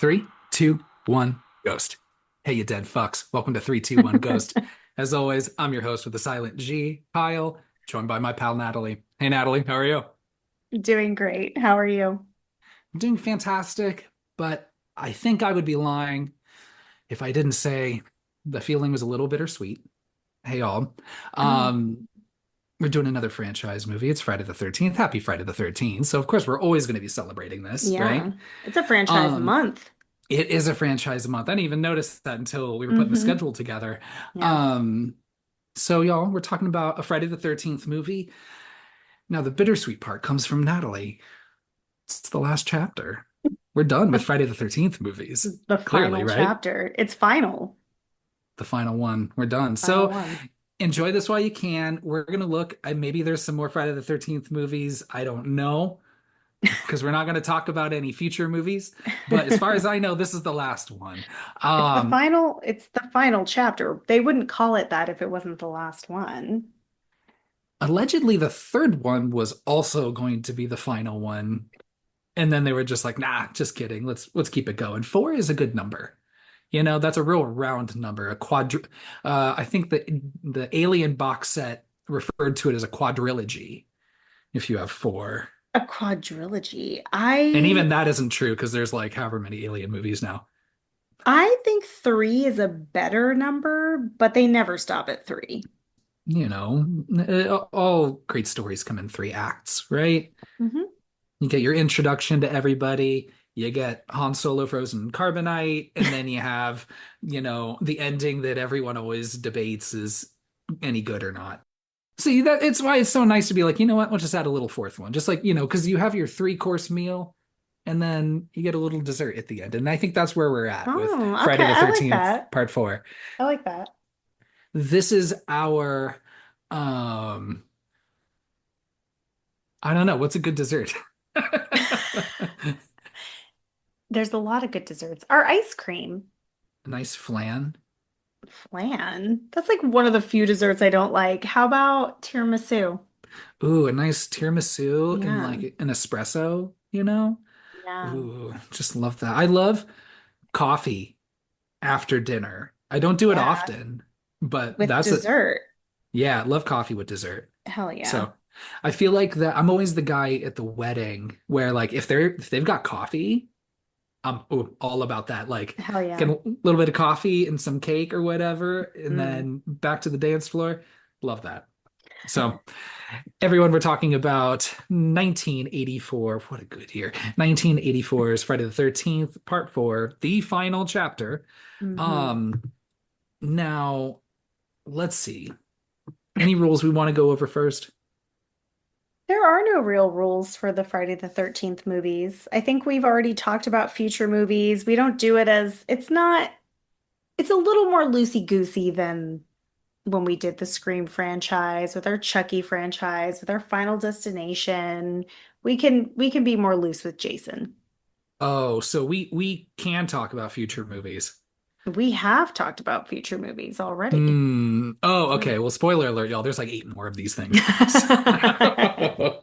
Three, two, one, ghost. Hey, you dead fucks. Welcome to 3, 2, 1, Ghost. As always, I'm your host with the silent G, Kyle, joined by my pal Natalie. Hey, Natalie, how are you? Doing great. How are you? I'm doing fantastic, but I think I would be lying if I didn't say the feeling was a little bittersweet. Hey, all. Oh, Um, we're doing another franchise movie. It's Friday the 13th. Happy Friday the 13th. So, of course, we're always going to be celebrating this, yeah. right? It's a franchise Um, month. It is a franchise month. I didn't even notice that until we were putting the Mm-hmm. schedule together. Yeah. Um, so y'all, we're talking about a Friday the 13th movie. Now, the bittersweet part comes from Natalie. It's the last chapter. We're done with The, Friday the 13th movies. the Clearly, final right? chapter. It's final. The final one. We're done. Final So one. enjoy this while you can. We're gonna look. Maybe there's some more Friday the 13th movies. I don't know because we're not going to talk about any future movies. But as far as I know, this is the last one. Um, It's the final chapter. They wouldn't call it that if it wasn't the last one. Allegedly, the third one was also going to be the final one, and then they were just like, "Nah, just kidding. Let's keep it going." Four is a good number. That's a real round number. I think the Alien box set referred to it as a quadrilogy if you have four. A quadrilogy. And even that isn't true because there's like however many Alien movies now. I think three is a better number, but they never stop at three. All great stories come in 3 acts, right? Hmm. You get your introduction to everybody, you get Han Solo frozen in carbonite, and then you have, the ending that everyone always debates is any good or not. See, that it's why it's so nice to be like, you know what, we'll just add a little fourth one. Just like, because you have your 3 course meal and then you get a little dessert at the end. And I think that's where we're at with Oh, okay. Friday the I like 13th, that. part four. I like that. This is our um I don't know, what's a good dessert? There's a lot of good desserts. Our ice cream. A nice flan. Flan. That's like one of the few desserts I don't like. How about tiramisu? Ooh, a nice tiramisu and Yeah. like an espresso. Yeah. Ooh, just love that. I love coffee after dinner. I don't do it Yeah. often, but With dessert. yeah, I love coffee with dessert. Hell yeah. So I feel like that I'm always the guy at the wedding where like if they've got coffee, I'm all about that. Like Hell get yeah. a little bit of coffee and some cake or whatever, and Mm. then back to the dance floor. Love that. So everyone, we're talking about 1984. What a good year. 1984's Friday the 13th, part four, the final chapter. Hmm. Um, now let's see. Any rules we want to go over first? There are no real rules for the Friday the 13th movies. I think we've already talked about future movies. We don't do it as it's not, it's a little more loosey-goosey than when we did the Scream franchise, with our Chucky franchise, with our Final Destination. We can be more loose with Jason. Oh, so we can talk about future movies. We have talked about future movies already. Hmm. Oh, Mm. okay. Well, spoiler alert, y'all. There's like 8 more of these things. So,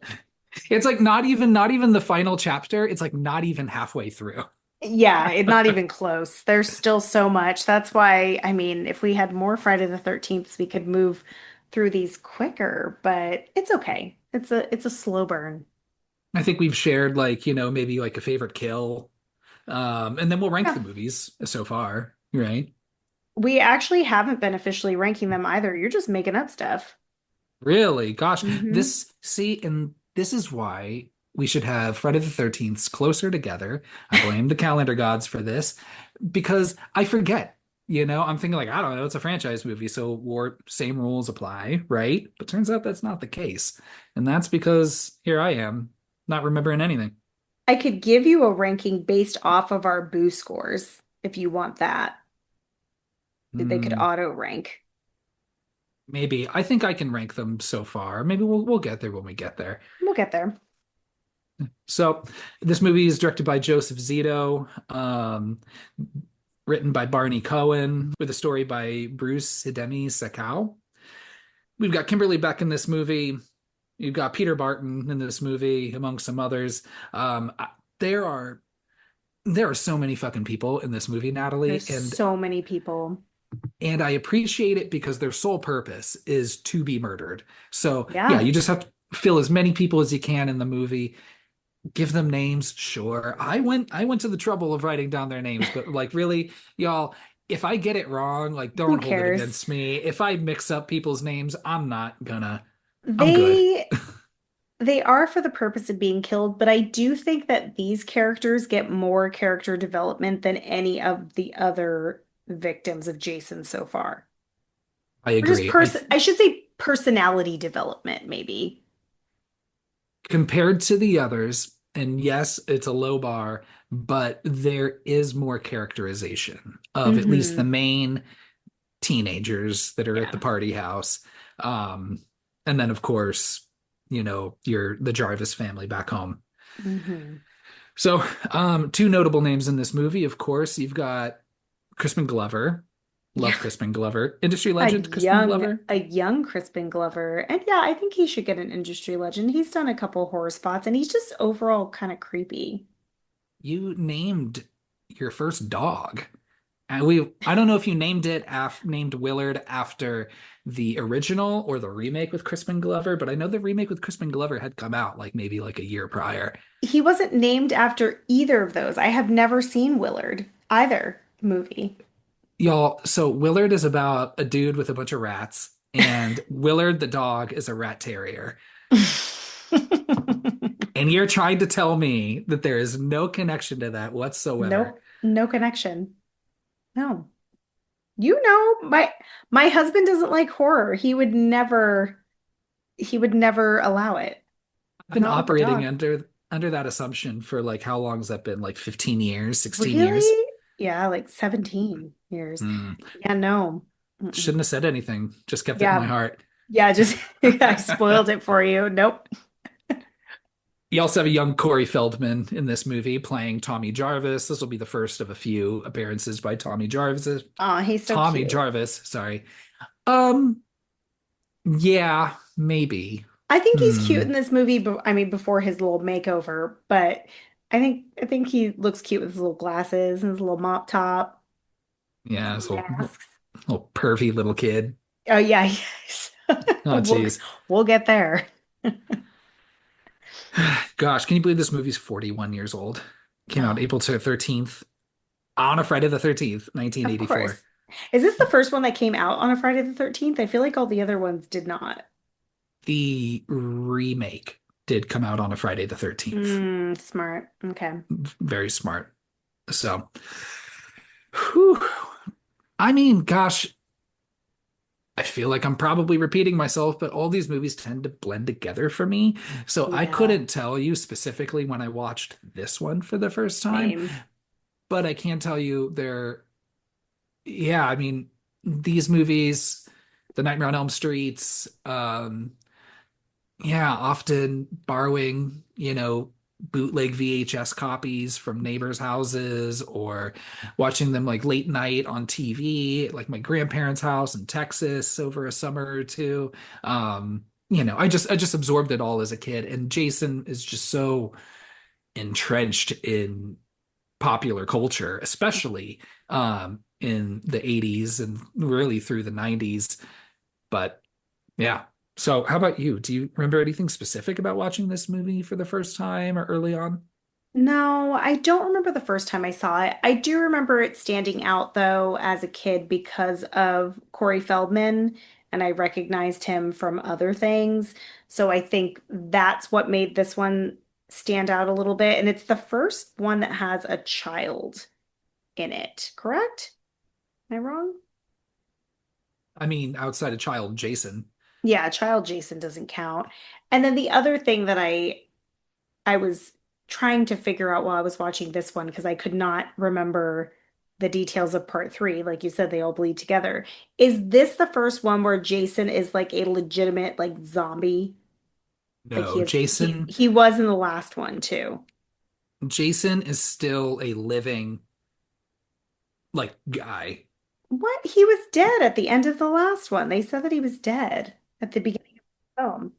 it's like not even the final chapter. It's like not even halfway through. Yeah, not even close. There's still so much. That's why, I mean, if we had more Friday the 13th, we could move through these quicker, but it's okay. It's a slow burn. I think we've shared like, maybe like a favorite kill. And then we'll rank the Yeah. movies so far, right? We actually haven't been officially ranking them either. You're just making up stuff. Really? Gosh, Hmm. and this is why we should have Friday the 13th closer together. I blame the calendar gods for this because I forget. I'm thinking like, I don't know, it's a franchise movie, so same rules apply, right? But turns out that's not the case. And that's because here I am, not remembering anything. I could give you a ranking based off of our Boo scores if you want that. They could Hmm, auto rank. maybe. I think I can rank them so far. Maybe we'll get there when we get there. We'll get there. So this movie is directed by Joseph Zito, written by Barney Cohen, with a story by Bruce Hidemi Sakau. We've got Kimberly Beck in this movie. You've got Peter Barton in this movie, among some others. Um, there are there are so many fucking people in this movie, There's Natalie, so many people. and I appreciate it because their sole purpose is to be murdered. So yeah, Yeah, you just have to fill as many people as you can in the movie. Give them names, sure. I went to the trouble of writing down their names, but like really, y'all, if I get it wrong, like who don't hold it cares? against me. If I mix up people's names, I'm good. They they are for the purpose of being killed, but I do think that these characters get more character development than any of the other victims of Jason so far. I Or just agree. I should say personality development, maybe. Compared to the others, and yes, it's a low bar, but there is more characterization of at least the Hmm. main teenagers that are at the Yeah. party house. Um, and then of course, you're the Jarvis family back home. Hmm. So, two notable names in this movie, of course, you've got Crispin Glover. Yeah. Love Crispin Glover. Industry legend, Crispin Glover. A young Crispin Glover. And yeah, I think he should get an industry legend. He's done a couple horror spots and he's just overall kind of creepy. You named your first dog. And I don't know if you named Willard after the original or the remake with Crispin Glover, but I know the remake with Crispin Glover had come out like maybe like a year prior. He wasn't named after either of those. I have never seen Willard, either movie. Y'all, so Willard is about a dude with a bunch of rats, and Willard the dog is a rat terrier. And you're trying to tell me that there is no connection to that whatsoever. Nope, no connection. No. You know, my husband doesn't like horror. He would never allow it. I've been Not with the operating dog. under that assumption for like how long has that been? Like 15 years, 16 years? Really? Yeah, like 17 years. Hmm. Yeah, no. Mm-mm. Shouldn't have said anything. Just kept it in my Yeah. heart. Yeah, just I spoiled it for you. Nope. You also have a young Corey Feldman in this movie playing Tommy Jarvis. This will be the first of a few appearances by Tommy Jarvis. Oh, he's so Tommy cute. Jarvis, sorry. Um, yeah, maybe. I think he's cute Hmm. in this movie, but I mean before his little makeover, but I think he looks cute with his little glasses and his little mop top, his Yeah, this masks. little pervy little kid. Oh yeah, yes. Oh, We'll geez. we'll get there. Gosh, can you believe this movie's 41 years old? Came out No, April 13th on a Friday the 13th, of 1984. course. Is this the first one that came out on a Friday the 13th? I feel like all the other ones did not. The remake did come out on a Friday the 13th. Mm, smart. Okay. Very smart. So, whew. I mean, gosh, I feel like I'm probably repeating myself, but all these movies tend to blend together for me. So I Yeah, couldn't tell you specifically when I watched this one for the first time, same. but I can tell you yeah, I mean, these movies, The Nightmare on Elm Streets, yeah, often borrowing, bootleg VHS copies from neighbors' houses or watching them like late night on TV, like my grandparents' house in Texas over a summer or two. I just absorbed it all as a kid, and Jason is just so entrenched in popular culture, especially in the 80s and really through the 90s. But yeah. So, how about you? Do you remember anything specific about watching this movie for the first time or early on? No, I don't remember the first time I saw it. I do remember it standing out though as a kid because of Corey Feldman, and I recognized him from other things. So I think that's what made this one stand out a little bit. And it's the first one that has a child in it, correct? Am I wrong? I mean, outside of child Jason. Yeah, child Jason doesn't count. And then the other thing that I was trying to figure out while I was watching this one because I could not remember the details of part three. Like you said, they all bleed together. Is this the first one where Jason is like a legitimate like zombie? Like No, he was in the last one too. Jason is still a living like guy. What? He was dead at the end of the last one. They said that he was dead at the beginning of the film.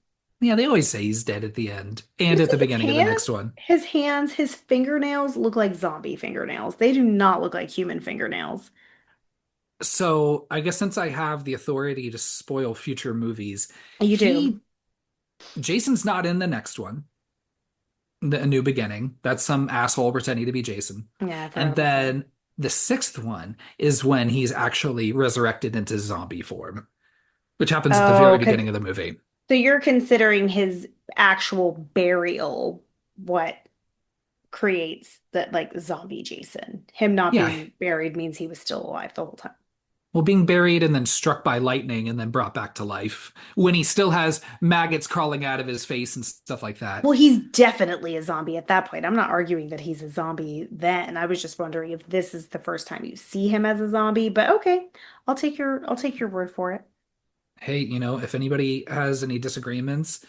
Yeah, they always say he's dead at the end and Just at the his beginning of the next hands, one. his hands, his fingernails look like zombie fingernails. They do not look like human fingernails. So I guess since I have the authority to spoil future movies, You do. he Jason's not in the next one, A New Beginning. That's some asshole pretending to be Jason. Yeah, I forgot And about that. then the sixth one is when he's actually resurrected into zombie form, which happens at the very Oh, beginning of the movie. so you're considering his actual burial what creates that like zombie Jason. Him not Yeah, being buried means he was still alive the whole time. well, being buried and then struck by lightning and then brought back to life when he still has maggots crawling out of his face and stuff like that. Well, he's definitely a zombie at that point. I'm not arguing that he's a zombie then. I was just wondering if this is the first time you see him as a zombie, but okay. I'll take your word for it. Hey, if anybody has any disagreements,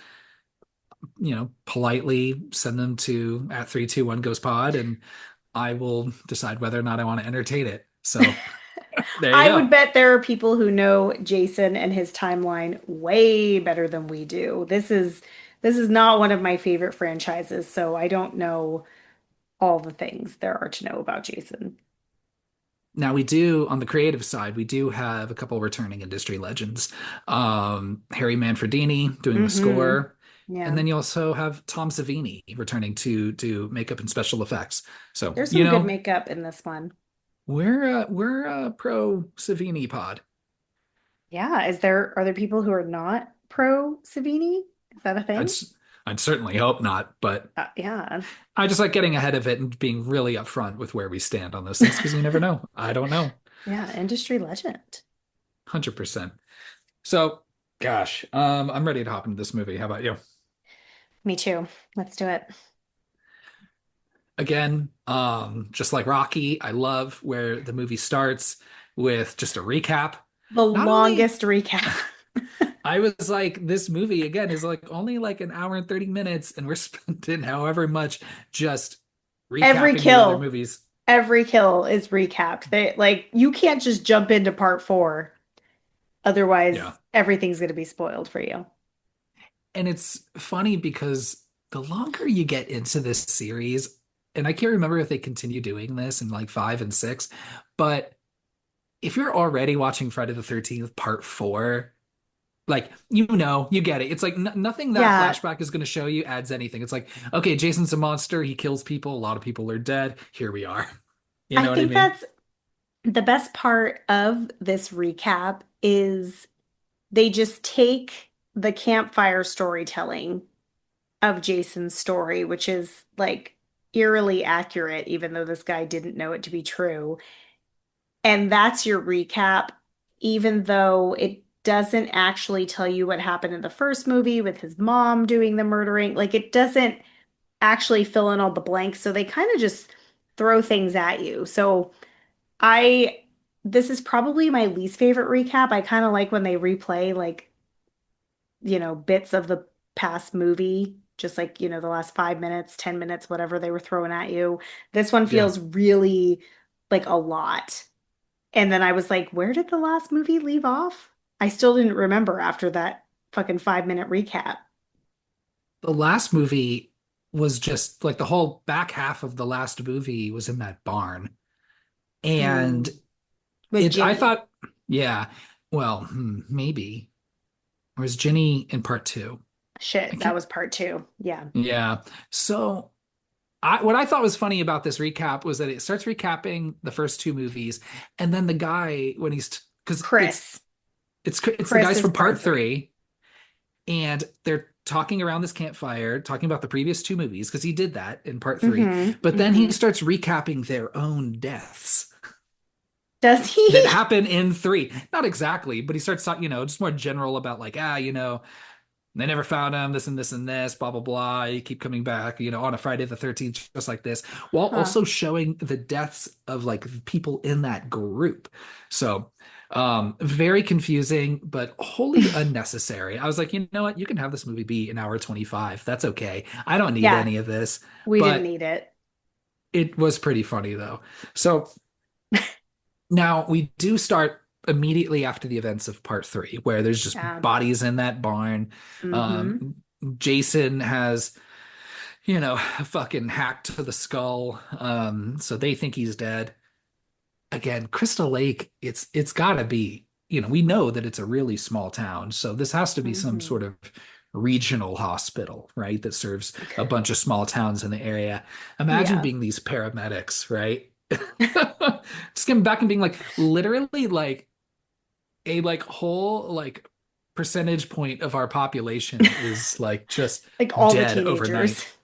politely send them to at 321 goes pod and I will decide whether or not I want to entertain it. So there you I would go. bet there are people who know Jason and his timeline way better than we do. This is not one of my favorite franchises, so I don't know all the things there are to know about Jason. Now we do on the creative side, we do have a couple returning industry legends. Harry Manfredini doing the Mm-hmm. score, and Yeah. then you also have Tom Savini returning to do makeup and special effects. So, There's some good makeup in this one. we're pro Savini pod. Yeah. Are there people who are not pro Savini? Is that a I'd thing? s- I'd certainly hope not, but Yeah. I just like getting ahead of it and being really upfront with where we stand on those things because you never know. I don't know. Yeah, industry legend. 100%. So, gosh, I'm ready to hop into this movie. How about you? Me too. Let's do it. Again, just like Rocky, I love where the movie starts with just a recap. The Not only longest recap. I was like, this movie again is like only like an hour and 30 minutes, and we're spending however much just Every recapping the other kill, movies. every kill is recapped. They like you can't just jump into part four. Yeah. Otherwise, everything's going to be spoiled for you. And it's funny because the longer you get into this series, and I can't remember if they continue doing this in like five and six, but if you're already watching Friday the 13th part four, like you get it. It's like n nothing that Yeah, flashback is going to show you adds anything. It's like, okay, Jason's a monster, he kills people, a lot of people are dead, here we are. You I know what I think mean? that's the best part of this recap is they just take the campfire storytelling of Jason's story, which is like eerily accurate, even though this guy didn't know it to be true. And that's your recap, even though it doesn't actually tell you what happened in the first movie with his mom doing the murdering. Like it doesn't actually fill in all the blanks. So they kind of just throw things at you. So I, this is probably my least favorite recap. I kind of like when they replay like, bits of the past movie, just like, the last 5 minutes, 10 minutes, whatever they were throwing at you. This one Yeah. feels really like a lot. And then I was like, where did the last movie leave off? I still didn't remember after that fucking 5 minute recap. The last movie was just like the whole back half of the last movie was in that barn. And Hmm. With I Ginny. thought, yeah, well, maybe. Or was Jenny in part two? I Shit, that can't, was part two. Yeah. yeah. So what I thought was funny about this recap was that it starts recapping the first two movies, and then the guy when he's because Chris. it's the Chris guys is from part part three. three, and they're talking around this campfire, talking about the previous two movies because he did that in part three, Mm-hmm. but then he Mm-hmm. starts recapping their own deaths Does that he? happen in three. Not exactly, but he starts talking, just more general about like, they never found him, this and this and this, blah, blah, blah. You keep coming back, on a Friday the 13th, just like this, while Huh. also showing the deaths of like people in that group. So, very confusing, but wholly unnecessary. I was like, you know what? You can have this movie be an hour 25. That's okay. I don't need Yeah, any of this, we didn't but need it. it was pretty funny though. So now we do start immediately after the events of part three, where there's just Yeah. bodies in that barn. Mm-hmm. Jason has, a fucking hack to the skull. So they think he's dead. Again, Crystal Lake, it's gotta be, we know that it's a really small town, so this has to be some Hmm. sort of regional hospital, right? That serves a bunch of small towns in the area. Imagine Yeah. being these paramedics, right? Just getting back and being like literally like a like whole like percentage point of our population is like just Like all the dead teenagers. overnight.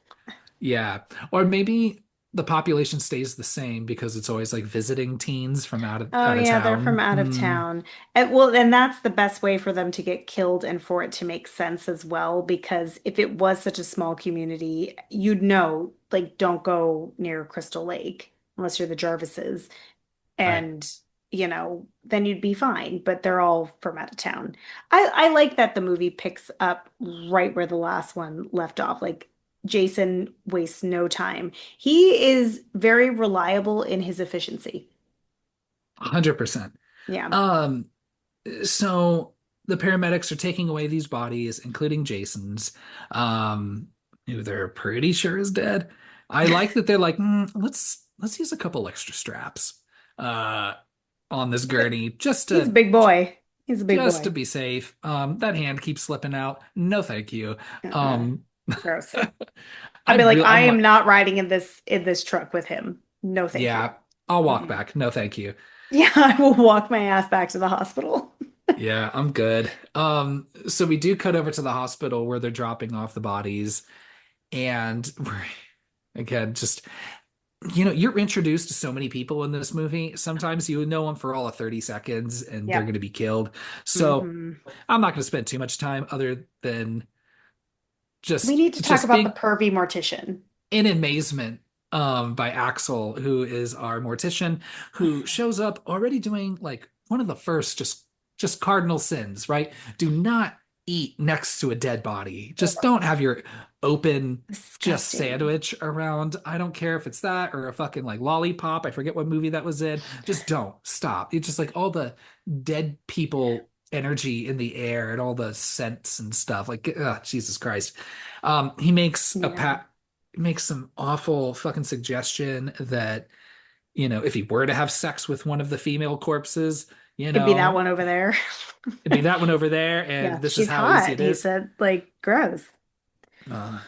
Yeah. Or maybe the population stays the same because it's always like visiting teens from out of Oh out of yeah, they're from town. out of Hmm. town. And well, and that's the best way for them to get killed and for it to make sense as well, because if it was such a small community, you'd know, like, don't go near Crystal Lake unless you're the Jarvises. Right. And, then you'd be fine, but they're all from out of town. I like that the movie picks up right where the last one left off. Like Jason wastes no time. He is very reliable in his efficiency. 100%. Yeah. Um, so the paramedics are taking away these bodies, including Jason's, um, who they're pretty sure is dead. I like that they're like, let's use a couple extra straps uh on this gurney He's a big boy. He's a big just to boy. be safe. That hand keeps slipping out. No, thank you. Uh-uh. Um, Gross. I'd be I'd like, really, I I'm am like, not riding in this truck with him. No, thank you. yeah, I'll walk Mm-mm. back. No, thank you. Yeah, I will walk my ass back to the hospital. Yeah, I'm good. So we do cut over to the hospital where they're dropping off the bodies, and we're again just you're introduced to so many people in this movie. Sometimes you know them for all of 30 seconds and they're Yep. going to be killed. So Hmm. I'm not going to spend too much time other than We just need to talk just about the being pervy mortician. in amazement by Axel, who is our mortician, who shows up already doing like one of the first just cardinal sins, right? Do not eat next to a dead body. Just Ugh, don't have your open just disgusting. sandwich around. I don't care if it's that or a fucking like lollipop. I forget what movie that was in. Just don't stop. It's just like all the dead people energy in the air and all the scents and stuff. Like, Jesus Christ. He makes a Yeah. pat makes some awful fucking suggestion that, if he were to have sex with one of the female corpses, It'd be that one over there. it'd be that one over there, and Yeah, this is she's how easy hot. it He is. said, like, gross.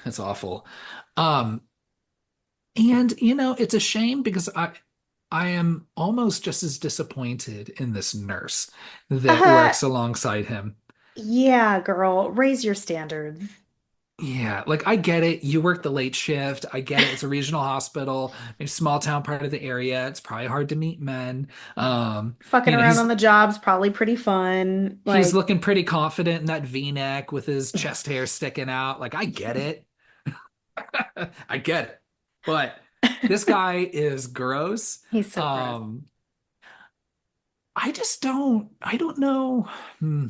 It's awful. Um, and it's a shame because I am almost just as disappointed in this nurse that Uh, works alongside him. yeah, girl, raise your standards. Yeah, like I get it. You work the late shift. I get it. It's a regional hospital, a small town part of the area. It's probably hard to meet men. Fucking around He's on the job's probably pretty fun. he's Like, looking pretty confident in that V-neck with his chest hair sticking out. Like I get it. I get it. But this guy is gross. he's so gross. Um, I don't know. Hmm.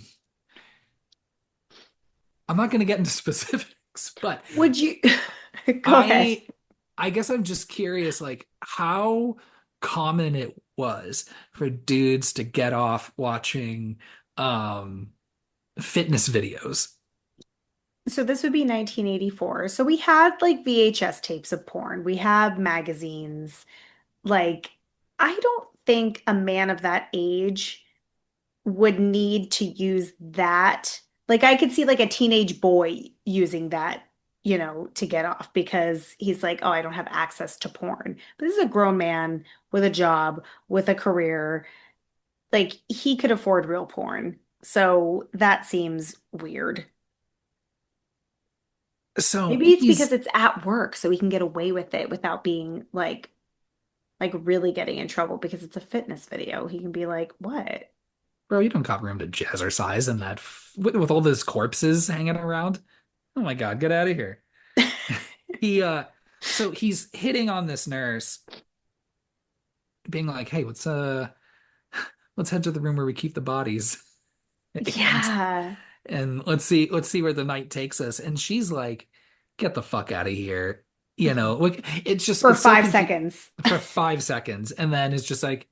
I'm not going to get into specifics, but Would you go ahead? I I guess I'm just curious, like how common it was for dudes to get off watching um fitness videos. So this would be 1984. So we had like VHS tapes of porn. We had magazines. Like, I don't think a man of that age would need to use that. Like, I could see like a teenage boy using that, to get off because he's like, oh, I don't have access to porn. But this is a grown man with a job, with a career. Like, he could afford real porn. So that seems weird. So Maybe it's because he's, it's at work, so he can get away with it without being like really getting in trouble because it's a fitness video. He can be like, "What?" bro, you don't got room to jazzercise in that with all those corpses hanging around. Oh my God, get out of here. He so he's hitting on this nurse, being like, "Hey, let's head to the room where we keep the bodies." And Yeah. and let's see where the night takes us. And she's like, get the fuck out of here. Like For it's so five confusing seconds. for 5 seconds. And then it's just like,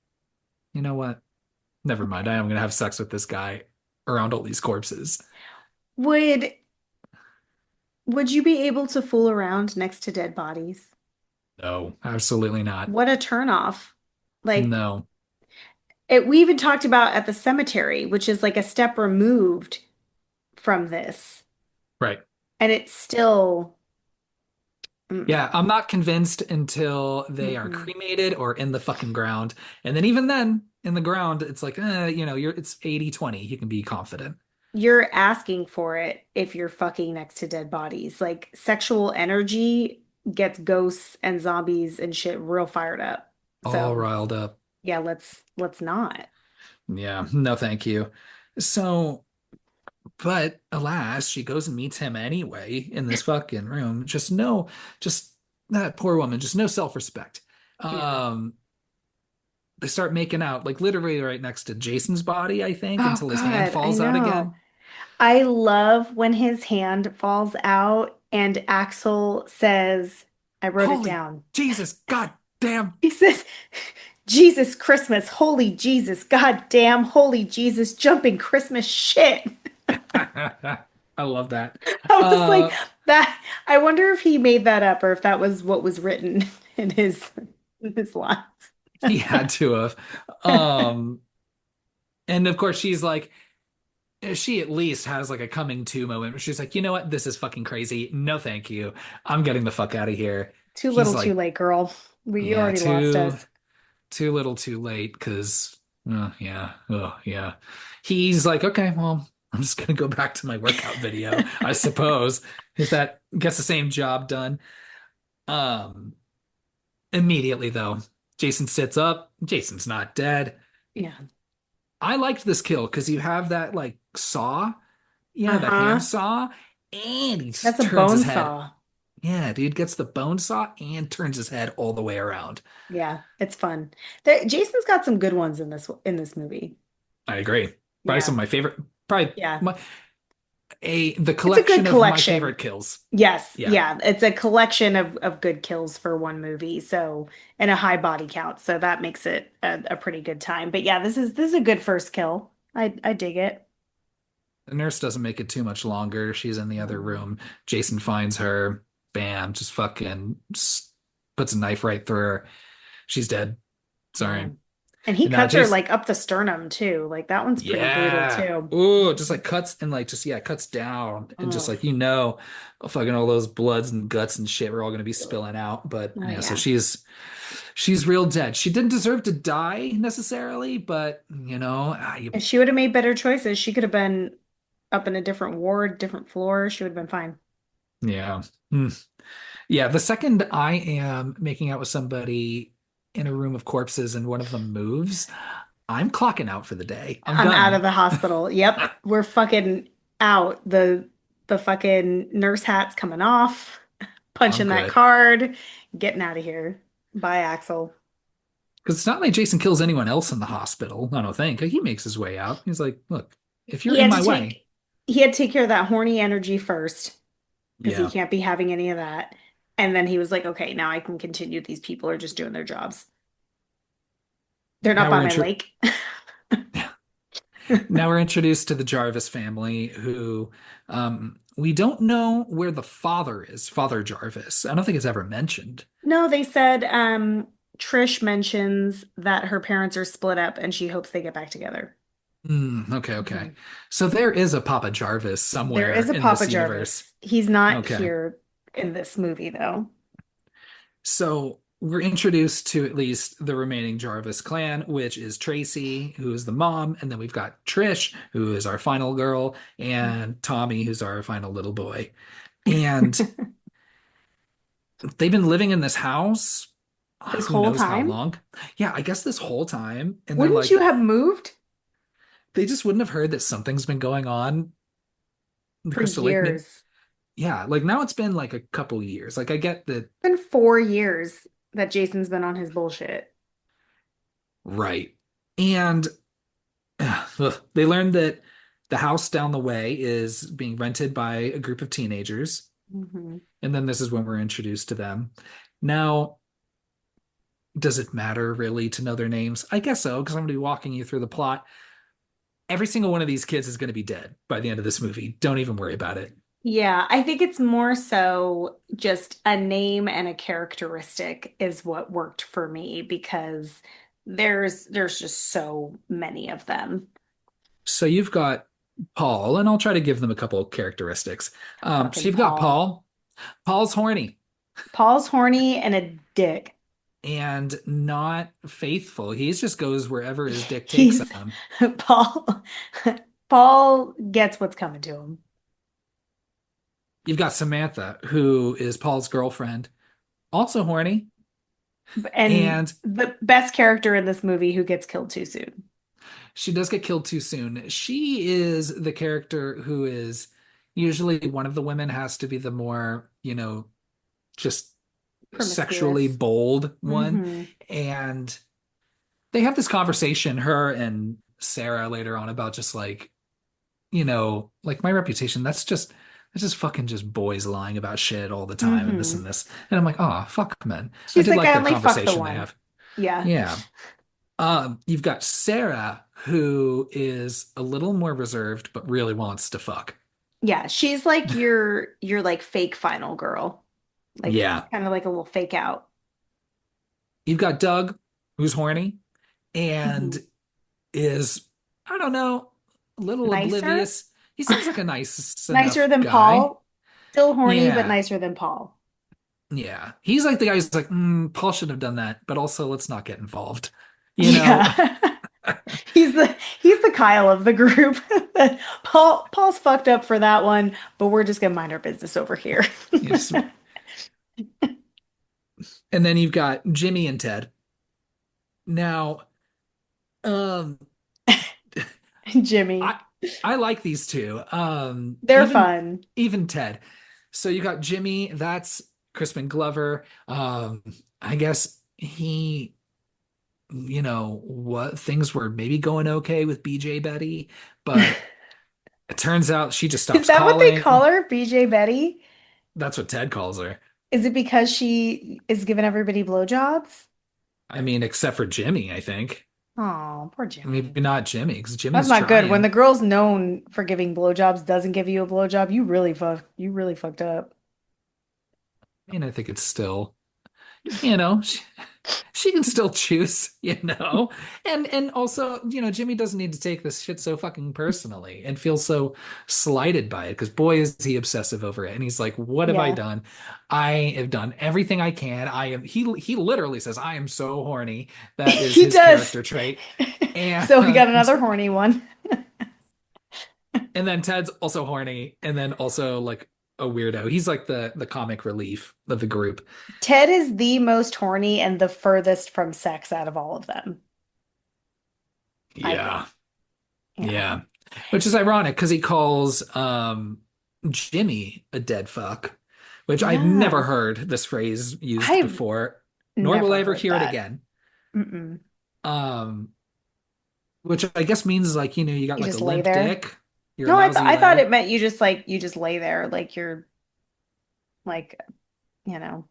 you know what? Never mind. I am gonna have sex with this guy around all these corpses. Would Would you be able to fool around next to dead bodies? No, absolutely not. What a turnoff. Like No. we even talked about at the cemetery, which is like a step removed from this. Right. And it's still Yeah, I'm not convinced until they are mm-mm. cremated or in the fucking ground. And then even then, in the ground, it's like, it's 80-20. You can be confident. You're asking for it if you're fucking next to dead bodies. Like sexual energy gets ghosts and zombies and shit real fired up. All So riled up. yeah, let's not. Yeah, no, thank you. So, but alas, she goes and meets him anyway in this fucking room. Just that poor woman, just no self-respect. Yeah. Um, they start making out like literally right next to Jason's body, I think, Oh until his hand God, I falls out know. again. I love when his hand falls out and Axel says, I wrote it Holy down. Jesus, God damn. He says, Jesus Christmas, holy Jesus, God damn, holy Jesus, jumping Christmas shit. I love that. I was like, Uh, that I wonder if he made that up or if that was what was written in his lines. he had to have. Um, and of course she's like, she at least has like a coming to moment where she's like, you know what? This is fucking crazy. No, thank you. I'm getting the fuck out of here. Too He's little, too like, late, girl. You yeah, already lost too us. too little, too late. Because, yeah, oh yeah. He's like, okay, well, I'm just gonna go back to my workout video, I suppose, if that gets the same job done. Um, Immediately though, Jason sits up. Jason's not dead. Yeah. I liked this kill because you have that like saw, that hand Uh-huh. saw, and That's a turns his bone head. saw. Yeah, dude gets the bone saw and turns his head all the way around. Yeah, it's fun. Jason's got some good ones in this movie. I agree. Probably some Yeah. of my favorite, probably Yeah. the It's a good collection of my collection. favorite kills. Yes, Yeah, yeah. It's a collection of good kills for one movie. So, and a high body count. So that makes it a pretty good time. But yeah, this is a good first kill. I dig it. the nurse doesn't make it too much longer. She's in the other No. room. Jason finds her. Bam, just fucking puts a knife right through her. She's dead. Yeah. Sorry. And he Now, cuts her Jason. like up the sternum too. Like that one's pretty brutal Yeah. too. Ooh, just like cuts and like just yeah, cuts down and just Oh, like fucking all those bloods and guts and shit are all gonna be spilling out. But oh yeah, so yeah. she's real dead. She didn't deserve to die necessarily, but If she would have made better choices, she could have been up in a different ward, different floor. She would have been fine. yeah. Hmm. Yeah, the second I am making out with somebody in a room of corpses and one of them moves, I'm clocking out for the day. I'm I'm out of done. the hospital. Yep, we're fucking out. The fucking nurse hat's coming off. I'm Punching that good. card, getting out of here. Bye, Axel. Because it's not like Jason kills anyone else in the hospital, I don't think. He makes his way out. He's like, look, if you're He in had my to way, take care of that horny energy first because he yeah. can't be having any of that. And then he was like, okay, now I can continue. These people are just doing their jobs. They're not Now by we're my intro lake. now we're introduced to the Jarvis family, who we don't know where the father is, Father Jarvis. I don't think it's ever mentioned. No, they said Trish mentions that her parents are split up and she hopes they get back together. Okay, okay. Mhm. So there is a Papa Jarvis There somewhere is a in Papa this universe. Jarvis. He's not Okay. here in this movie, though. So we're introduced to at least the remaining Jarvis clan, which is Tracy, who is the mom, and then we've got Trish, who is our final girl, and Tommy, who's our final little boy. And they've been living in this house, This who whole knows how time? long. Yeah, I guess this whole time. And then Wouldn't like you have moved they just wouldn't have heard that something's been going on in the for Crystal Lake. years? Yeah, like now it's been like a couple years. Like I get that, It's been 4 years that Jason's been on his bullshit. right. And they learned that the house down the way is being rented by a group of teenagers. Hmm. And then this is when we're introduced to them. Now, does it matter really to know their names? I guess so, because I'm going to be walking you through the plot. Every single one of these kids is going to be dead by the end of this movie. Don't even worry about it. Yeah, I think it's more so just a name and a characteristic is what worked for me because there's just so many of them. So you've got Paul, and I'll try to give them a couple of characteristics. So Fucking you've got Paul. Paul. Paul's horny Paul's horny and a dick. and not faithful. He just goes wherever his dick takes He's him. Paul. Paul gets what's coming to him. You've got Samantha, who is Paul's girlfriend, also horny, And and the best character in this movie who gets killed too soon. she does get killed too soon. She is the character who is usually one of the women has to be the more, just sexually Promiscuous. bold one. Hmm. And they have this conversation, her and Sarah later on about just like, like my reputation, that's just fucking just boys lying about shit all the time and this Hmm. and this. And I'm like, oh, fuck men. I She's did like, like I their only fucked the conversation they one. have. Yeah. Yeah. You've got Sarah, who is a little more reserved, but really wants to fuck. Yeah, she's like your like fake final girl. Like Yeah. kind of like a little fake out. You've got Doug, who's horny and Mhm. is, I don't know, a little Nicer? oblivious. He seems like a nice Nicer enough than guy. Paul. Still horny, but Yeah. nicer than Paul. Yeah. He's like the guy who's like, Paul shouldn't have done that, but also let's not get involved. You know, Yeah. He's the Kyle of the group. Paul's fucked up for that one, but we're just gonna mind our business over here. you just, and then you've got Jimmy and Ted. Now, um, Jimmy. I I like these two. They're Even fun. even Ted. So you got Jimmy, that's Crispin Glover. I guess he, what things were maybe going okay with BJ Betty, but it turns out she just Is stops that what they call calling. her? BJ Betty? That's what Ted calls her. Is it because she is giving everybody blowjobs? I mean, except for Jimmy, I think. Oh, poor Jimmy. Maybe not Jimmy, because That's Jimmy's not good. When the trying. girl's known for giving blowjobs doesn't give you a blowjob, you really fucked up. I mean, I think it's still, you know, she can still choose, and also, Jimmy doesn't need to take this shit so fucking personally and feel so slighted by it because boy is he obsessive over it. And he's like, "What have I Yeah. done? I have done everything I can. I am." He literally says, "I am so horny." That is He his does. character trait, and So we got another horny one. and then Ted's also horny, and then also like a weirdo. He's like the comic relief of the group. Ted is the most horny and the furthest from sex out of all of them, I Yeah. think. Yeah. Yeah. Which is ironic because he calls Jimmy a dead fuck, which I've never Yeah. heard this phrase used I've before, nor will never I ever heard hear it that. again. Mm-mm. Um, which I guess means like, you got You like a just lay limp there. dick, you're a No, lousy I thought lay. it meant you just lay there like you're like, you know.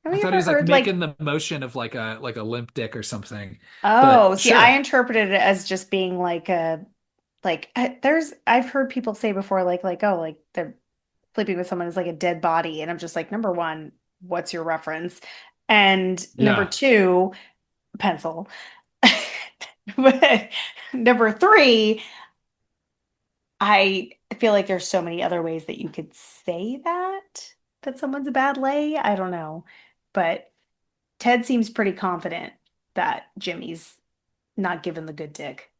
Have I you thought he ever was like heard like making the motion of like a limp dick or something. But oh, see, I sure. interpreted it as just being like a there's I've heard people say before like oh like they're sleeping with someone is like a dead body and I'm just like number one, what's your reference? And number Yeah. two, pencil. But number three, I feel like there's so many other ways that you could say that someone's a bad lay. I don't know. But Ted seems pretty confident that Jimmy's not given the good dick.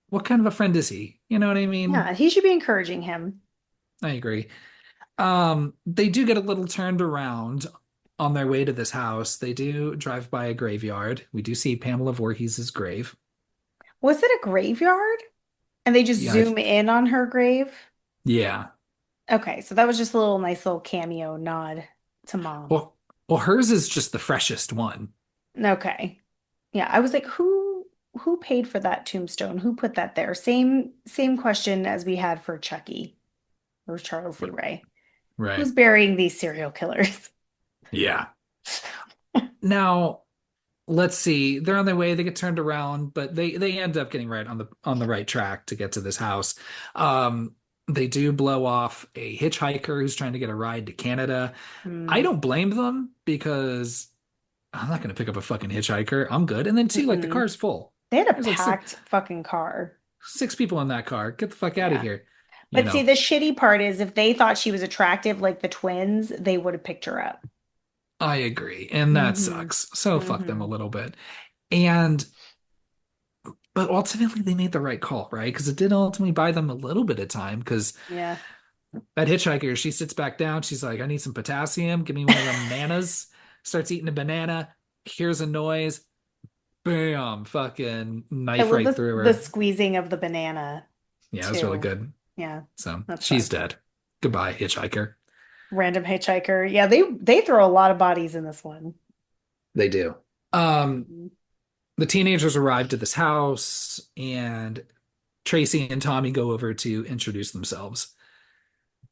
What kind of a friend is he? You know what I mean? Yeah, he should be encouraging him. I agree. They do get a little turned around on their way to this house. They do drive by a graveyard. We do see Pamela Voorhees' grave. Was it a graveyard? And they just Yeah, zoom in on her grave? yeah. Okay, so that was just a little nice little cameo nod to mom. Well, hers is just the freshest one. Okay. Yeah, I was like, who paid for that tombstone? Who put that there? Same question as we had for Chucky or Charles Lee R- Ray. Right. Who's burying these serial killers? Yeah. Now, let's see. They're on their way. They get turned around, but they end up getting right on the right track to get to this house. Um, They do blow off a hitchhiker who's trying to get a ride to Canada. I Mm, don't blame them because I'm not going to pick up a fucking hitchhiker. I'm good. And then two, like the mm-mm. car's full. They had a There's like packed fucking car. six people in that car. Get the fuck out of Yeah. here. You But see, know, the shitty part is if they thought she was attractive like the twins, they would have picked her up. I agree. And that Mm-hmm. sucks. So fuck them a Mm-hmm. little bit. And, but ultimately they made the right call, right? Because it did ultimately buy them a little bit of time. Because Yeah. that hitchhiker, she sits back down. She's like, I need some potassium. Give me one of them bananas. Starts eating a banana. Hears a noise. Bam. Fucking I knife love right the through the her. squeezing of the banana Yeah, it was really too. good. Yeah, So that's she's fun. dead. Goodbye, hitchhiker. Random hitchhiker. Yeah, they throw a lot of bodies in this one. They do. Um, Mhm. the teenagers arrive at this house, and Tracy and Tommy go over to introduce themselves.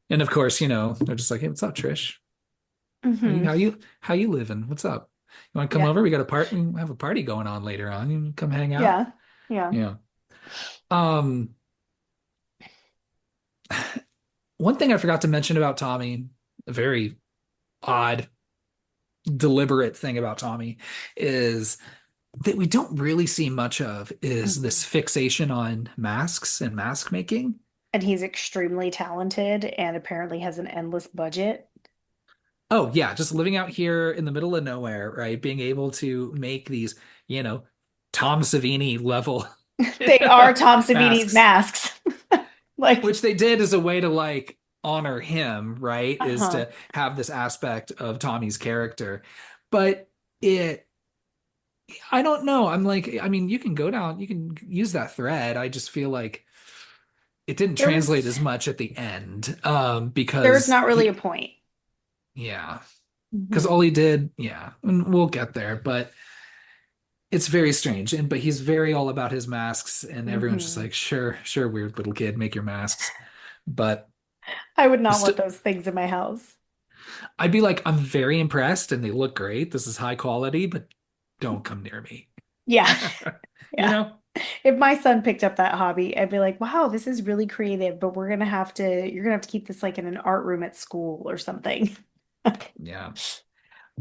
And of course, they're just like, "Hey, what's up, Trish? How you Mhm. how you how you living? What's up? You want to come Yeah. over? We got a part. We have a party going on later on. You come hang out." Yeah. Yeah. Yeah. Um, one thing I forgot to mention about Tommy, a very odd, deliberate thing about Tommy, is that we don't really see much of is Mhm. this fixation on masks and mask making. And he's extremely talented and apparently has an endless budget. Oh yeah, just living out here in the middle of nowhere, right? Being able to make these, you know, Tom Savini level They are Tom Savini's masks, masks. Like, which they did as a way to like honor him, right? Is uh-huh. to have this aspect of Tommy's character. But it I don't know. I'm like, I mean, you can go down, you can use that thread. I just feel like it didn't There translate was as much at the end there's because not really a he, point. yeah, because Hmm. all he did, yeah, and we'll get there, but it's very strange. And but he's very all about his masks, and everyone's just Hmm. like, sure, sure, weird little kid, make your masks. But I would not want st those things in my house. I'd be like, I'm very impressed, and they look great. This is high quality, but don't come near me. Yeah. You Yeah. know? If my son picked up that hobby, I'd be like, wow, this is really creative, but you're gonna have to keep this like in an art room at school or something. Yeah.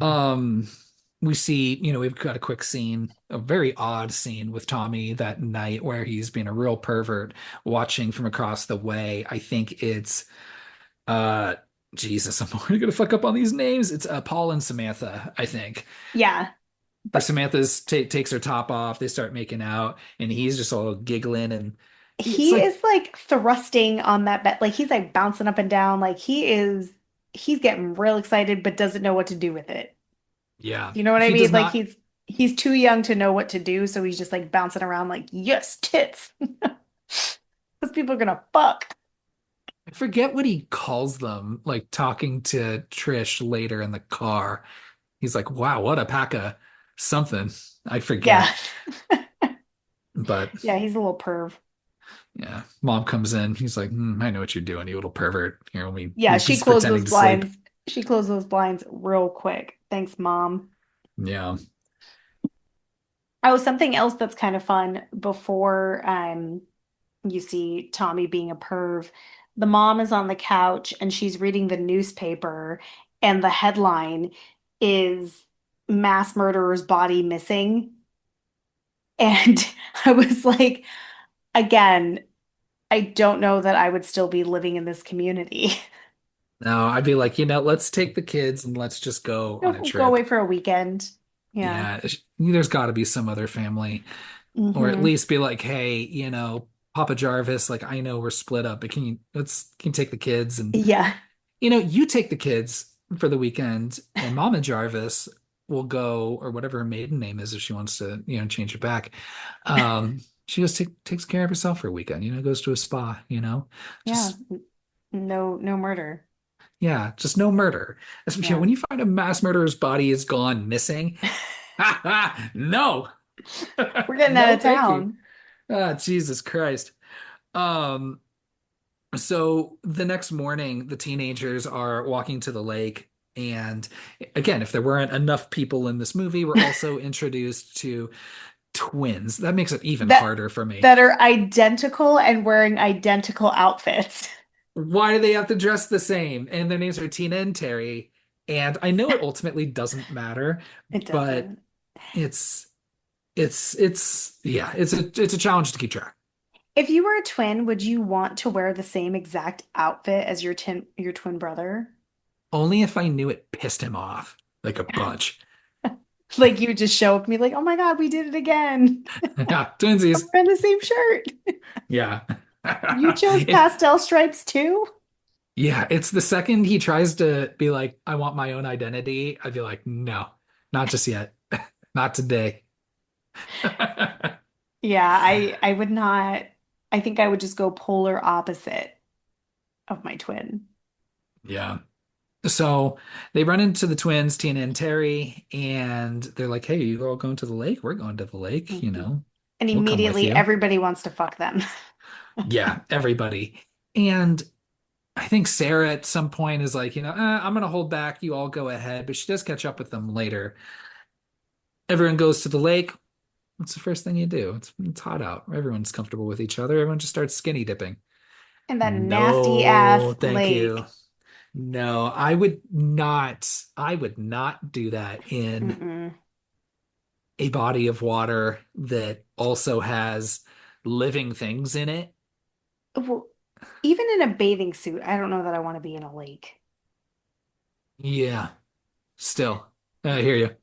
Um, we see, we've got a quick scene, a very odd scene with Tommy that night where he's being a real pervert watching from across the way. I think it's uh Jesus, I'm already gonna fuck up on these names. It's Paul and Samantha, I think. Yeah. Where But Samantha's takes her top off, they start making out, and he's just all giggling, and it's he like, is like thrusting on that bed. Like he's like bouncing up and down. He's getting real excited, but doesn't know what to do with it. yeah, You know what I he mean? does Like not. he's too young to know what to do, so he's just like bouncing around like, yes, tits. Because people are gonna fuck. I forget what he calls them, like talking to Trish later in the car. He's like, wow, what a pack of something. I Yeah. forget. But Yeah, he's a little perv. yeah, mom comes in. He's like, I know what you're doing, you little pervert. Here, let me. Yeah, she He's closed pretending those to sleep. blinds. She closed those blinds real quick. Thanks, Mom. Yeah. Oh, something else that's kind of fun before you see Tommy being a perv. The mom is on the couch and she's reading the newspaper, and the headline is mass murderer's body missing. And I was like, again, I don't know that I would still be living in this community. No, I'd be like, let's take the kids and let's just go on a Go trip. away for a weekend. Yeah. Yeah, there's got to be some other family, or at Hmm. least be like, hey, Papa Jarvis, like I know we're split up, but can you take the kids and Yeah. you take the kids for the weekend, and Mama Jarvis will go, or whatever her maiden name is, if she wants to, change it back. She just takes care of herself for a weekend, goes to a spa, Yeah. just, No, no murder. yeah, just no murder. Yeah. When you find a mass murderer's body is gone missing, no, We're getting out no, of thank you. town. Ah, Jesus Christ. Um, So the next morning, the teenagers are walking to the lake. And again, if there weren't enough people in this movie, we're also introduced to twins. That makes it even That harder for me. that are identical and wearing identical outfits. why do they have to dress the same? And their names are Tina and Terry. And I know it ultimately doesn't matter, It but doesn't. it's yeah, it's a challenge to keep track. If you were a twin, would you want to wear the same exact outfit as your twin brother? Only if I knew it pissed him off like a bunch. Like you would just show up and be like, "Oh my God, we did it again. Yeah, I'm twinsies. wearing the same shirt." Yeah. You chose If pastel stripes too? yeah, it's the second he tries to be like, I want my own identity, I'd be like, no, not just yet. Not today. Yeah, I would not. I think I would just go polar opposite of my twin. Yeah. So they run into the twins, Tina and Terry, and they're like, hey, you all going to the lake? We're going to the lake, Mhm. And we'll come with immediately you. everybody wants to fuck them. Yeah, everybody. And I think Sarah at some point is like, I'm gonna hold back, you all go ahead, but she does catch up with them later. Everyone goes to the lake. What's the first thing you do? It's hot out. Everyone's comfortable with each other. Everyone just starts skinny dipping. And that nasty ass No, thank you. lake. No, I would not do that in Mm-mm. a body of water that also has living things in it. Well, even in a bathing suit, I don't know that I want to be in a lake. Yeah, still. I hear you.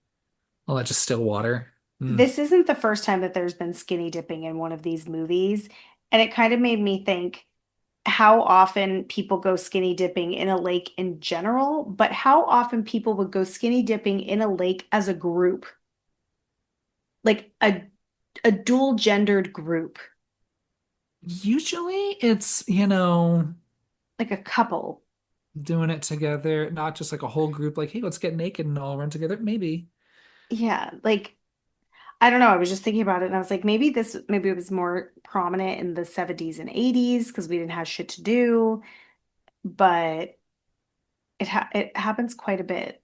Well, that's just still water. Mm. This isn't the first time that there's been skinny dipping in one of these movies, and it kind of made me think how often people go skinny dipping in a lake in general, but how often people would go skinny dipping in a lake as a group, like a dual gendered group, Usually it's, like a couple. doing it together, not just like a whole group, like, hey, let's get naked and all run together. Maybe. Yeah, like I don't know. I was just thinking about it and I was like, maybe it was more prominent in the 70s and 80s because we didn't have shit to do, but it happens quite a bit.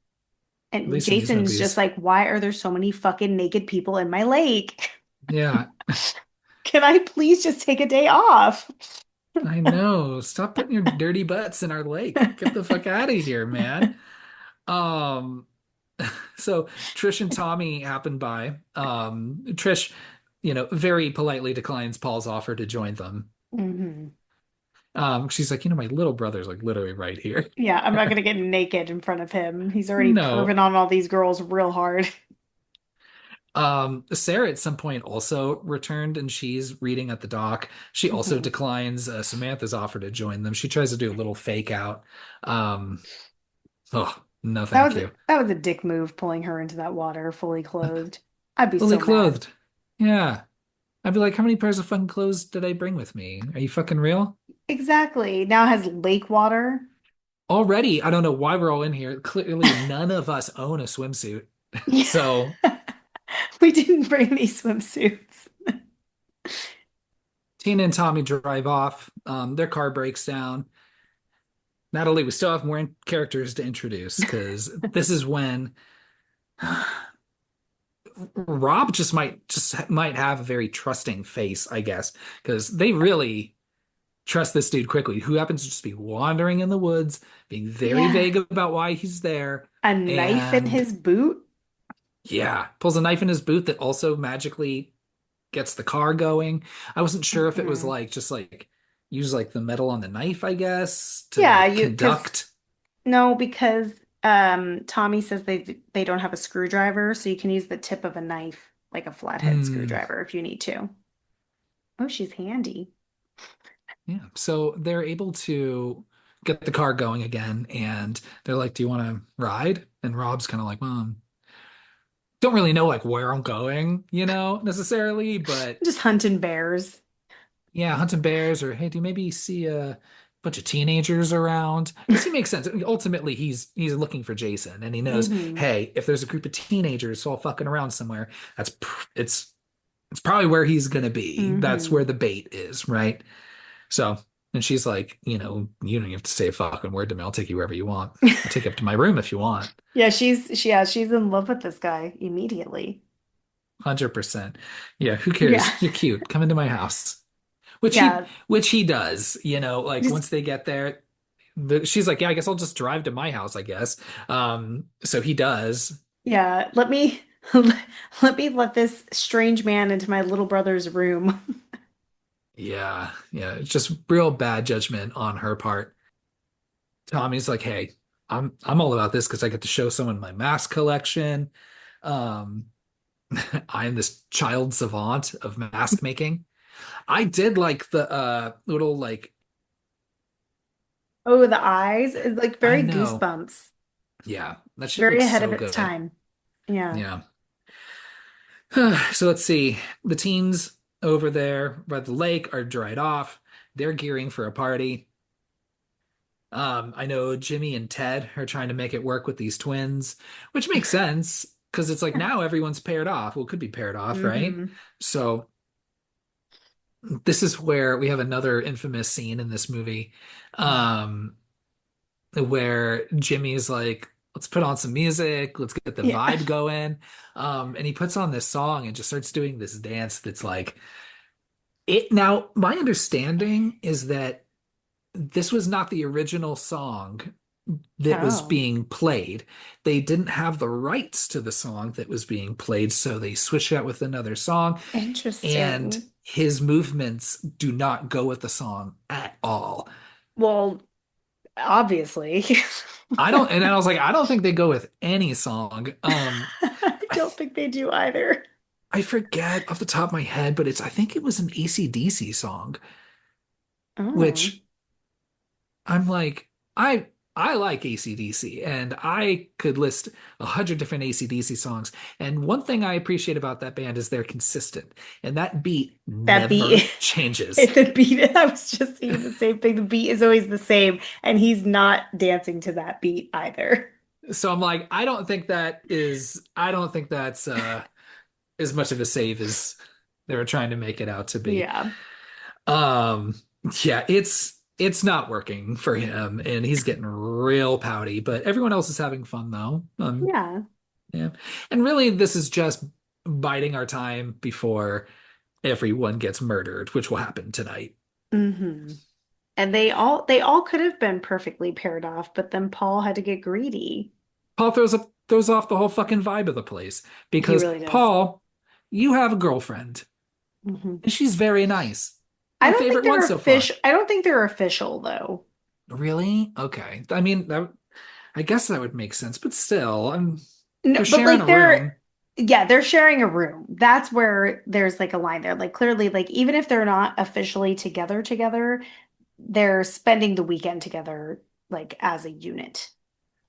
At And least in these Jason's just movies. like, why are there so many fucking naked people in my lake? Yeah, Can I please just take a day off? I know. Stop putting your dirty butts in our lake. Get the fuck out of here, man. Um, so Trish and Tommy happen by. Trish, very politely declines Paul's offer to join them. Hmm. She's like, my little brother's like literally right here. Yeah, I'm not gonna get naked in front of him. He's already perving No. on all these girls real hard. Sarah at some point also returned and she's reading at the dock. She also Hmm. declines Samantha's offer to join them. She tries to do a little fake out. Um, oh, no, thank you. That was a dick move pulling her into that water fully clothed. I'd be Fully so mad. clothed. Yeah. I'd be like, how many pairs of fucking clothes did I bring with me? Are you fucking real? Exactly. Now it has lake water. Already, I don't know why we're all in here. Clearly, none of us own a swimsuit. Yeah. So We didn't bring these swimsuits. Tina and Tommy drive off. Their car breaks down. Natalie, we still have more characters to introduce because this is when Rob just might have a very trusting face, I guess, because they really trust this dude quickly, who happens to just be wandering in the woods, being very Yeah. vague about why he's there, A knife in and his boot. yeah, pulls a knife in his boot that also magically gets the car going. I wasn't sure if it was Mhm. like just like use like the metal on the knife, I guess, to Yeah, like you because conduct. no, because Tommy says they don't have a screwdriver, so you can use the tip of a knife like a flathead Hmm. screwdriver if you need to. Oh, she's handy. Yeah. So they're able to get the car going again, and they're like, "Do you want to ride?" And Rob's kind of like, "Well, don't really know like where I'm going, necessarily, but Just hunting bears. yeah, hunting bears, or hey, do you maybe see a bunch of teenagers around?" Because he makes sense. Ultimately, he's looking for Jason, and he knows, Hmm. hey, if there's a group of teenagers all fucking around somewhere, it's probably where he's gonna be. That's Hmm. where the bait is, right? So, and she's like, you don't have to say a fucking word to me. I'll take you wherever you want. I'll take you up to my room if you want. Yeah, she's in love with this guy immediately. 100%. Yeah, who Yeah. cares? You're cute. Come into my house. Yeah. which he does, like Just once they get there, she's like, yeah, I guess I'll just drive to my house, I guess. So he does. yeah, let me let me let this strange man into my little brother's room. Yeah, yeah, it's just real bad judgment on her part. Tommy's like, hey, I'm all about this because I get to show someone my mask collection. Um, I'm this child savant of mask making. I did like the little like Oh, the eyes, it's like I very know. Goosebumps. Yeah, that shit Very looks ahead of so its good. time. Yeah. Yeah. So let's see. The teens over there by the lake are dried off. They're gearing for a party. I know Jimmy and Ted are trying to make it work with these twins, which makes sense because it's like Yeah. now everyone's paired off. Well, could be paired off, right? Hmm. So this is where we have another infamous scene in this movie, um, where Jimmy's like, let's put on some music, let's get the Yeah. vibe going. And he puts on this song and just starts doing this dance that's like it. Now, my understanding is that this was not the original song that was Oh, being played. They didn't have the rights to the song that was being played, so they switched out with another song, and interesting. his movements do not go with the song at all. Well, obviously. I don't, and I was like, I don't think they go with any song. I don't think they do either. I forget off the top of my head, but I think it was an AC/DC song, Oh, which I'm like, I like AC/DC, and I could list 100 different AC/DC songs. And one thing I appreciate about that band is they're consistent, and that beat that beat, never changes. the beat, I was just saying the same thing. The beat is always the same, and he's not dancing to that beat either. So I'm like, I don't think that's as much of a save as they were trying to make it out to be. Yeah. Um, yeah, it's not working for him, and he's getting real pouty, but everyone else is having fun though. Yeah. Yeah. And really, this is just biding our time before everyone gets murdered, which will happen tonight. Hmm. And they all could have been perfectly paired off, but then Paul had to get greedy. Paul throws off the whole fucking vibe of the place He because really does. Paul, you have a girlfriend, Hmm. and she's very nice. I My don't think favorite they're one so far. official. I don't think they're official though. Really? Okay. I mean, I guess that would make sense, but still, No, they're but sharing like a room. yeah, they're sharing a room. That's where there's like a line there. Like clearly, like even if they're not officially together, they're spending the weekend together, like as a unit.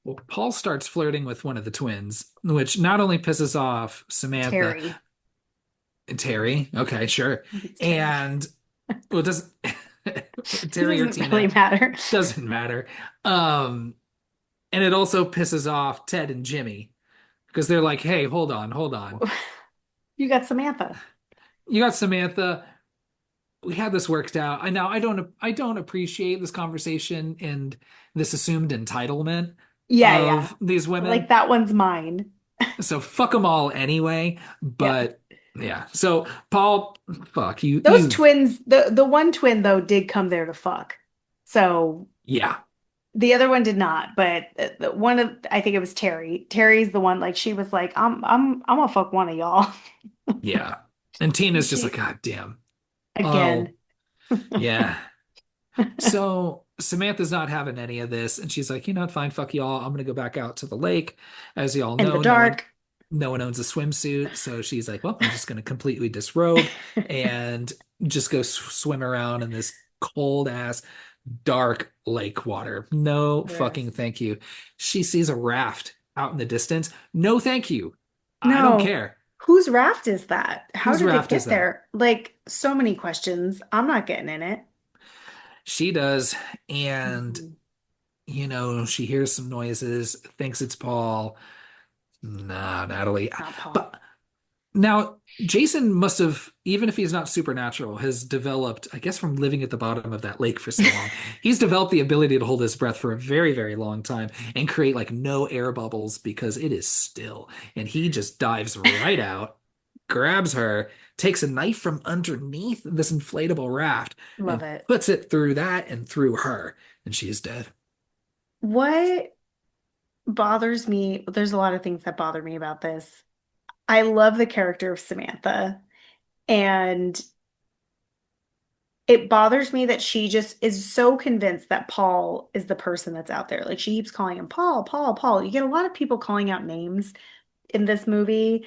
Well, Paul starts flirting with one of the twins, which not only pisses off Samantha Terry. and Terry, okay, sure, I think it's Terry. and well, does It Terry or doesn't really Tina matter. doesn't matter. Um, and it also pisses off Ted and Jimmy because they're like, "Hey, hold on, hold on. You got Samantha. You got Samantha. We had this worked out. I don't appreciate this conversation and this assumed entitlement Yeah, yeah. of these Like women. that one's mine. So fuck them all anyway. Yeah. But yeah. So Paul, fuck you. Those twins, the one twin though did come there to fuck. So Yeah, the other one did not, but one of I think it was Terry. Terry's the one like she was like, I'm gonna fuck one of y'all. yeah. And Tina's just like, She God damn. again. Oh, yeah. So Samantha's not having any of this, and she's like, you know what, fine, fuck y'all. I'm gonna go back out to the lake. As y'all In the know, dark. no one owns a swimsuit, so she's like, well, I'm just gonna completely disrobe and just go swim around in this cold ass dark lake water. No Yes. fucking thank you. She sees a raft out in the distance. No thank you. I don't No. care. Whose raft is that? How Whose did it raft is get that? there? Like so many questions. I'm not getting in it. She does, and Mhm. she hears some noises, thinks it's Paul. Nah, Natalie. Not Paul. But now Jason must have, even if he's not supernatural, has developed, I guess, from living at the bottom of that lake for so long, he's developed the ability to hold his breath for a very, very long time and create like no air bubbles because it is still. And he just dives right out. grabs her, takes a knife from underneath this inflatable raft, Love and it. puts it through that and through her, and she is dead. What bothers me, there's a lot of things that bother me about this. I love the character of Samantha, and it bothers me that she just is so convinced that Paul is the person that's out there. Like she keeps calling him Paul, Paul, Paul. You get a lot of people calling out names in this movie,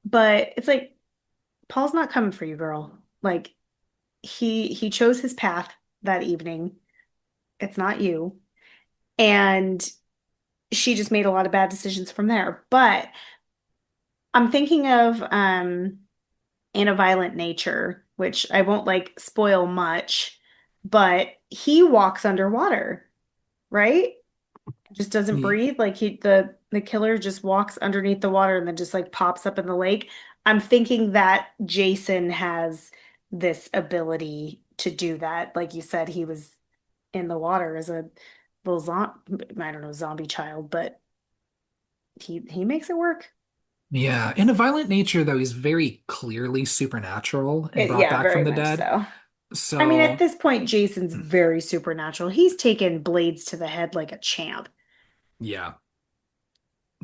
but it's like Paul's not coming for you, girl. Like he chose his path that evening. It's not you. And she just made a lot of bad decisions from there. But I'm thinking of In a Violent Nature, which I won't like spoil much, but he walks underwater, right? Just doesn't breathe. Like the killer just walks underneath the water and then just like pops up in the lake. I'm thinking that Jason has this ability to do that. Like you said, he was in the water as a little I don't know, zombie child, but he makes it work. Yeah, in a violent nature, though, he's very clearly supernatural and brought Yeah, back very from the much dead. so. I mean, at So, this point, Jason's very supernatural. He's taken blades to the head like a champ. yeah.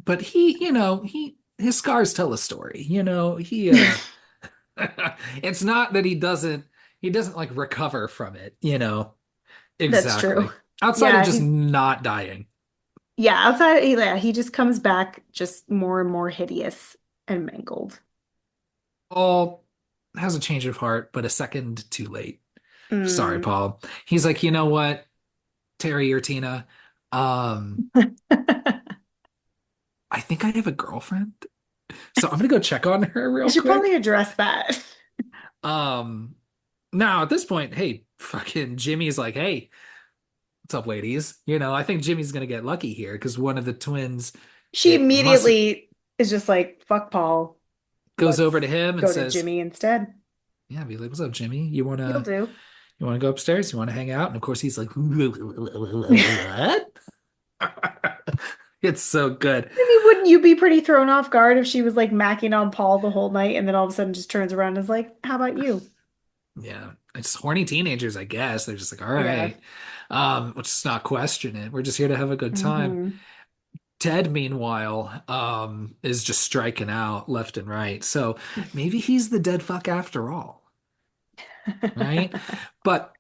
But his scars tell a story. It's not that he doesn't like recover from it. That's true. Exactly. Outside of Yeah, just not dying. yeah, outside, yeah, he just comes back just more and more hideous and mangled. Paul has a change of heart, but a second too late. Sorry, Mm. Paul. He's like, you know what, Terry or Tina, um, I think I have a girlfriend. So I'm gonna go check on her I real should probably quick. address that. Um, Now at this point, hey, fucking Jimmy's like, hey, what's up, ladies? I think Jimmy's gonna get lucky here because one of the twins, She it must immediately is just like, fuck Paul. goes over Let's to him and go to says, Jimmy instead. yeah, be like, what's up, Jimmy? You He'll wanna do. you wanna go upstairs? You wanna hang out? And of course he's like, what? It's so good. I mean, wouldn't you be pretty thrown off guard if she was like macking on Paul the whole night and then all of a sudden just turns around and is like, how about you? Yeah. It's horny teenagers, I guess. They're just like, all Yeah. right. Let's just not question it. We're just here to have a good time. Hmm. Ted, meanwhile, is just striking out left and right. So maybe he's the dead fuck after all, right? But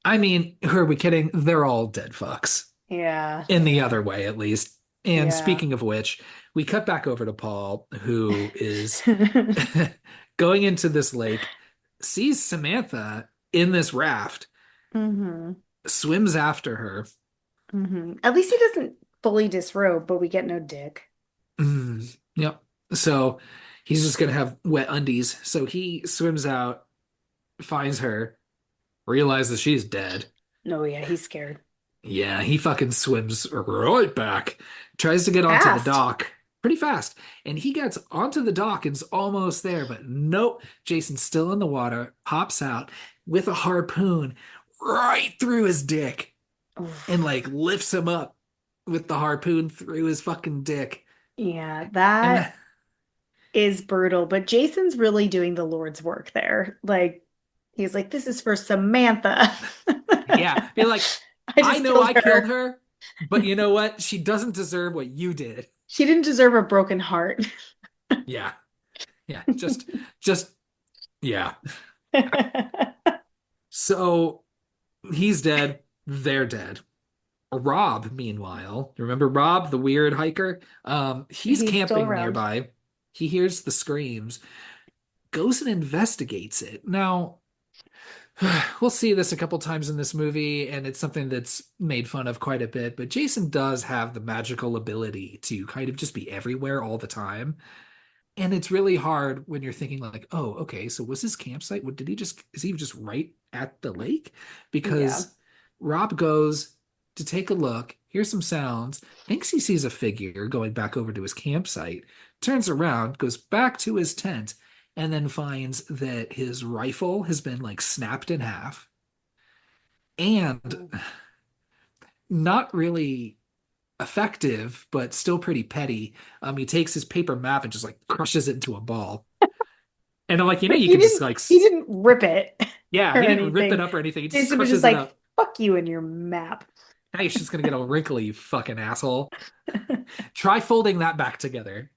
I mean, who are we kidding? They're all dead fucks Yeah, in the yeah, other way, at least. And yeah. speaking of which, we cut back over to Paul, who is going into this lake, sees Samantha in this raft, Hmm. swims after her. At least he doesn't fully disrobe, but we get no dick. Yep. So he's just gonna have wet undies. So he swims out, finds her, realizes she's dead. No, yeah, he's scared. Yeah, he fucking swims right back, tries to get onto the Fast. dock pretty fast. And he gets onto the dock and is almost there, but nope. Jason's still in the water, pops out with a harpoon right through his dick and Oof. like lifts him up with the harpoon through his fucking dick. Yeah, And that is brutal, but Jason's really doing the Lord's work there. Like, he's like, this is for Samantha. yeah, be like, I I just know killed I killed her. her, but you know what? She doesn't deserve what you did. She didn't deserve a broken heart. Yeah, yeah, just, yeah. So he's dead. They're dead. Rob, meanwhile, remember Rob, the weird hiker? He's He's still camping around. nearby. He hears the screams, goes and investigates it. Now, we'll see this a couple times in this movie, and it's something that's made fun of quite a bit. But Jason does have the magical ability to kind of just be everywhere all the time. And it's really hard when you're thinking like, oh, okay, so was his campsite? What did he just, is he just right at the lake? Yeah. Because Rob goes to take a look, hears some sounds, thinks he sees a figure going back over to his campsite, turns around, goes back to his tent, and then finds that his rifle has been like snapped in half and not really effective, but still pretty petty. He takes his paper map and just like crushes it into a ball. And I'm like, But you could just like, he didn't rip it yeah, or he didn't rip it anything. up or anything. He just Jason was just crushes it like, up. fuck you and your map. Now he's just gonna get all wrinkly, you fucking asshole. Try folding that back together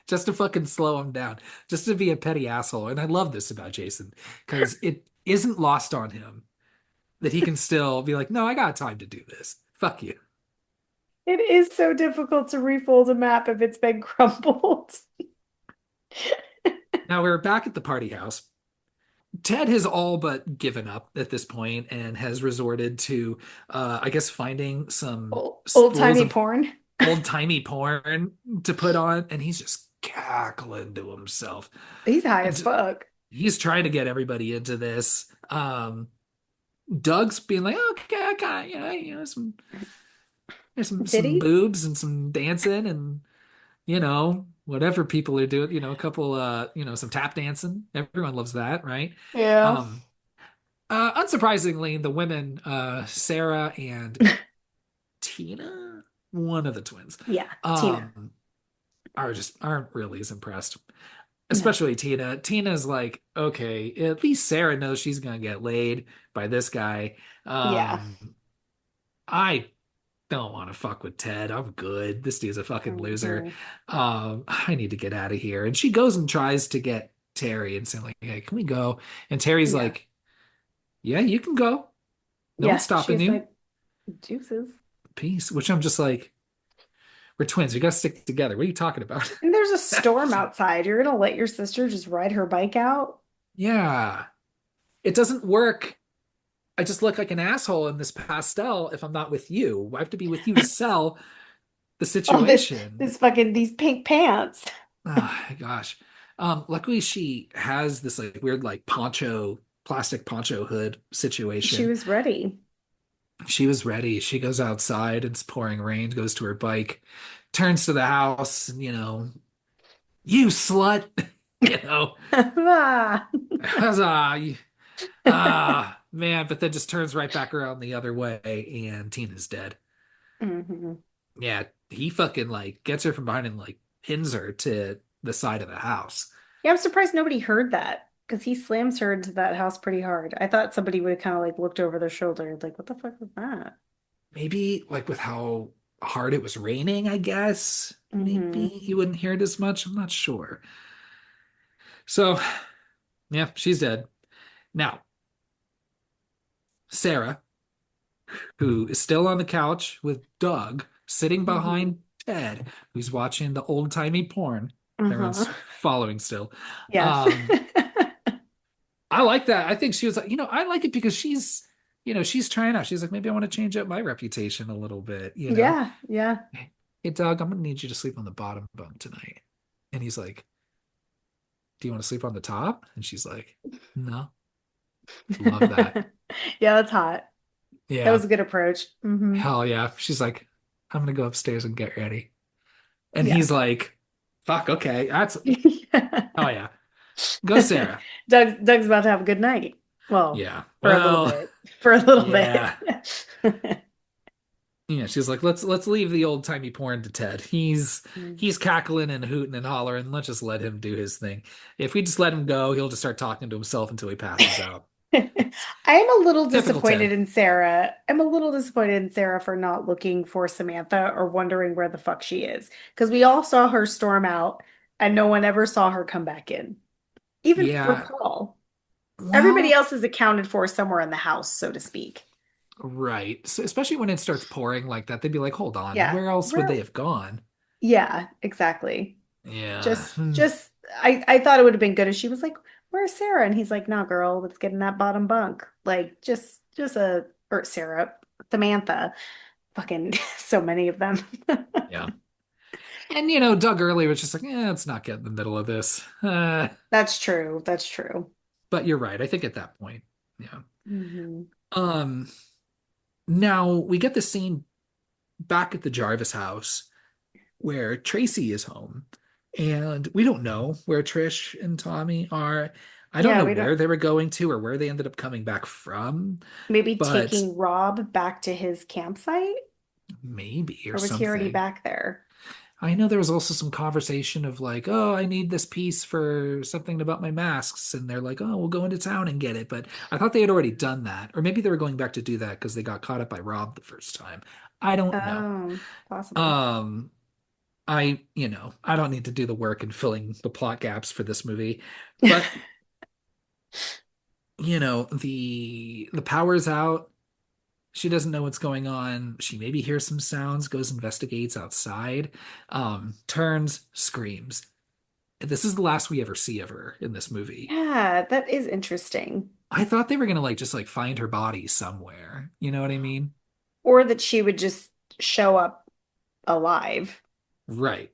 just to fucking slow him down, just to be a petty asshole. And I love this about Jason because it isn't lost on him that he can still be like, no, I got time to do this. Fuck you. It is so difficult to refold a map if it's been crumpled. Now we're back at the party house. Ted has all but given up at this point and has resorted to, I guess, finding some spools Old-timey of porn. old-timey porn to put on, and he's just cackling to himself. He's high as And fuck. he's trying to get everybody into this. Doug's being like, okay, okay, some there's some Titties? boobs and some dancing and whatever people are doing, a couple some tap dancing. Everyone loves that, right? Yeah. Um Unsurprisingly, the women, Sarah and Tina, one of the twins, Yeah, Tina. um, aren't really as impressed. No. Especially Tina. Tina's like, okay, at least Sarah knows she's gonna get laid by this guy. Yeah. I don't want to fuck with Ted. I'm good. This dude's a fucking loser. Hmm. I need to get out of here. And she goes and tries to get Terry and saying like, hey, can we go? And Terry's Yeah. like, yeah, you can go. No one's Yeah. stopping She's you. like, juices. Peace. Which I'm just like, we're twins. We gotta stick together. What are you talking about? And there's a storm outside. You're gonna let your sister just ride her bike out? Yeah. It doesn't work. I just look like an asshole in this pastel if I'm not with you. I have to be with you to sell the Oh, situation. this fucking these pink pants. Oh my gosh. Luckily she has this like weird like plastic poncho hood She situation. was ready. She was ready. She goes outside, it's pouring rain, goes to her bike, turns to the house, and you slut, you know, Ah. huzzah, man, but then just turns right back around the other way, and Tina's dead. Hmm. Yeah, he fucking like gets her from behind and like pins her to the side of the house. Yeah, I'm surprised nobody heard that because he slams her into that house pretty hard. I thought somebody would have kind of like looked over their shoulder, like, what the fuck was that? Maybe like with how hard it was raining, I guess. Hmm. Maybe you wouldn't hear it as much. I'm not sure. So, yeah, she's dead. Now, Sarah, who is still on the couch with Doug, sitting Hmm. behind Ted, who's watching the old-timey porn. Uh-huh. Everyone's following still. Yeah. Um, I like that. I think she was like, I like it because she's trying out. She's like, maybe I want to change up my reputation a little bit. Yeah, yeah. Hey, Doug, I'm gonna need you to sleep on the bottom bunk tonight. And he's like, do you want to sleep on the top? And she's like, no. Love that. Yeah, that's hot. That Yeah. was a good approach. Hmm. Hell yeah. She's like, I'm gonna go upstairs and get ready. And Yeah. he's like, fuck, okay. Oh yeah. Go, Sarah. Doug's about to have a good night. Well, Yeah. for a little Well, bit. For a little bit. yeah. Yeah, she's like, let's leave the old timey porn to Ted. He's cackling and hooting and hollering. Let's just let him do his thing. If we just let him go, he'll just start talking to himself until he passes out. I'm a little Typical disappointed Ted. in Sarah. I'm a little disappointed in Sarah for not looking for Samantha or wondering where the fuck she is. Because we all saw her storm out and no one ever saw her come back in. Even for Yeah. Paul. Everybody Well, else is accounted for somewhere in the house, so to speak. right. So especially when it starts pouring like that, they'd be like, hold on, Yeah. where else would Where they have gone? Yeah, exactly. Yeah. Just I thought it would have been good if she was like, "Where's Sarah?" And he's like, "No, girl, let's get in that bottom bunk." Like just a or Sarah, Samantha, fucking so many of them. Yeah. And Doug earlier was just like, let's not get in the middle of this. That's true. That's true. But you're right. I think at that point, yeah. Hmm. Um, Now we get the scene back at the Jarvis house where Tracy is home, and we don't know where Trish and Tommy are. I don't Yeah, know we don't where they were going to or where they ended up coming back from, maybe but taking Rob back to his campsite, maybe or or was he already something. back there? I know there was also some conversation of like, oh, I need this piece for something about my masks. And they're like, oh, we'll go into town and get it. But I thought they had already done that. Or maybe they were going back to do that because they got caught up by Rob the first time. I don't know. Possible. Um, I don't need to do the work in filling the plot gaps for this movie. But, the power's out. She doesn't know what's going on. She maybe hears some sounds, goes investigates outside, turns, screams. This is the last we ever see of her in this movie. Yeah, that is interesting. I thought they were gonna like just like find her body somewhere. You know what I mean? Or that she would just show up alive. Right.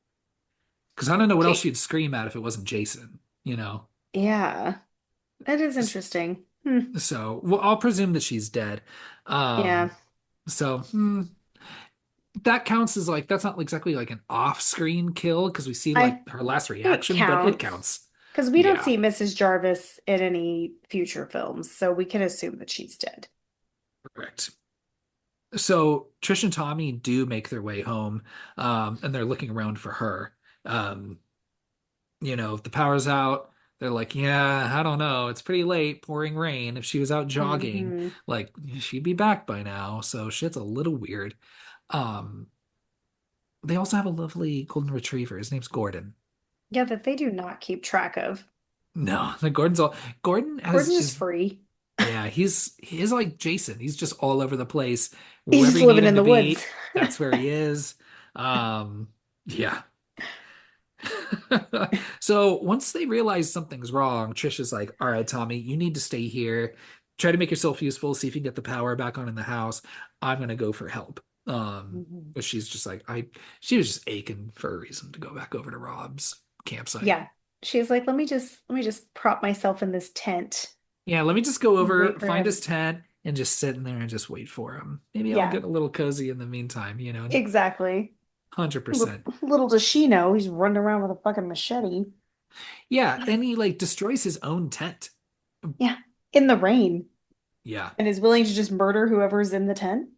Because I don't know what else Okay. she'd scream at if it wasn't Jason, you know? Yeah, that is S- interesting. Hmm. So, well, I'll presume that she's dead. Yeah, So, that counts as like, that's not exactly like an off-screen kill because we see I like her last think it reaction, but it counts counts. because we don't Yeah, see Mrs. Jarvis in any future films, so we can assume that she's dead. correct. So Trish and Tommy do make their way home, and they're looking around for her. Um, if the power's out, they're like, yeah, I don't know. It's pretty late, pouring rain. If she was out jogging, Hmm. like she'd be back by now. So shit's a little weird. Um, they also have a lovely golden retriever. His name's Gordon. Yeah, that they do not keep track of. No, the Gordon's all Gordon has Gordon is is free. yeah, he's like Jason. He's just all over the place. He's Wherever just you need living him in to the woods. be, that's where he is. Yeah. So once they realize something's wrong, Trish is like, all right, Tommy, you need to stay here. Try to make yourself useful, see if you can get the power back on in the house. I'm gonna go for help. Mhm. But she's just like, she was just aching for a reason to go back over to Rob's campsite. Yeah. She's like, let me just prop myself in this tent Yeah, let me just go and over, wait for find his him. tent, and just sit in there and just wait for him. Maybe I'll Yeah, get a little cozy in the meantime, exactly. Little, 100%. little does she know he's running around with a fucking machete. Yeah, and he like destroys his own tent. Yeah, in the rain Yeah. and is willing to just murder whoever's in the tent.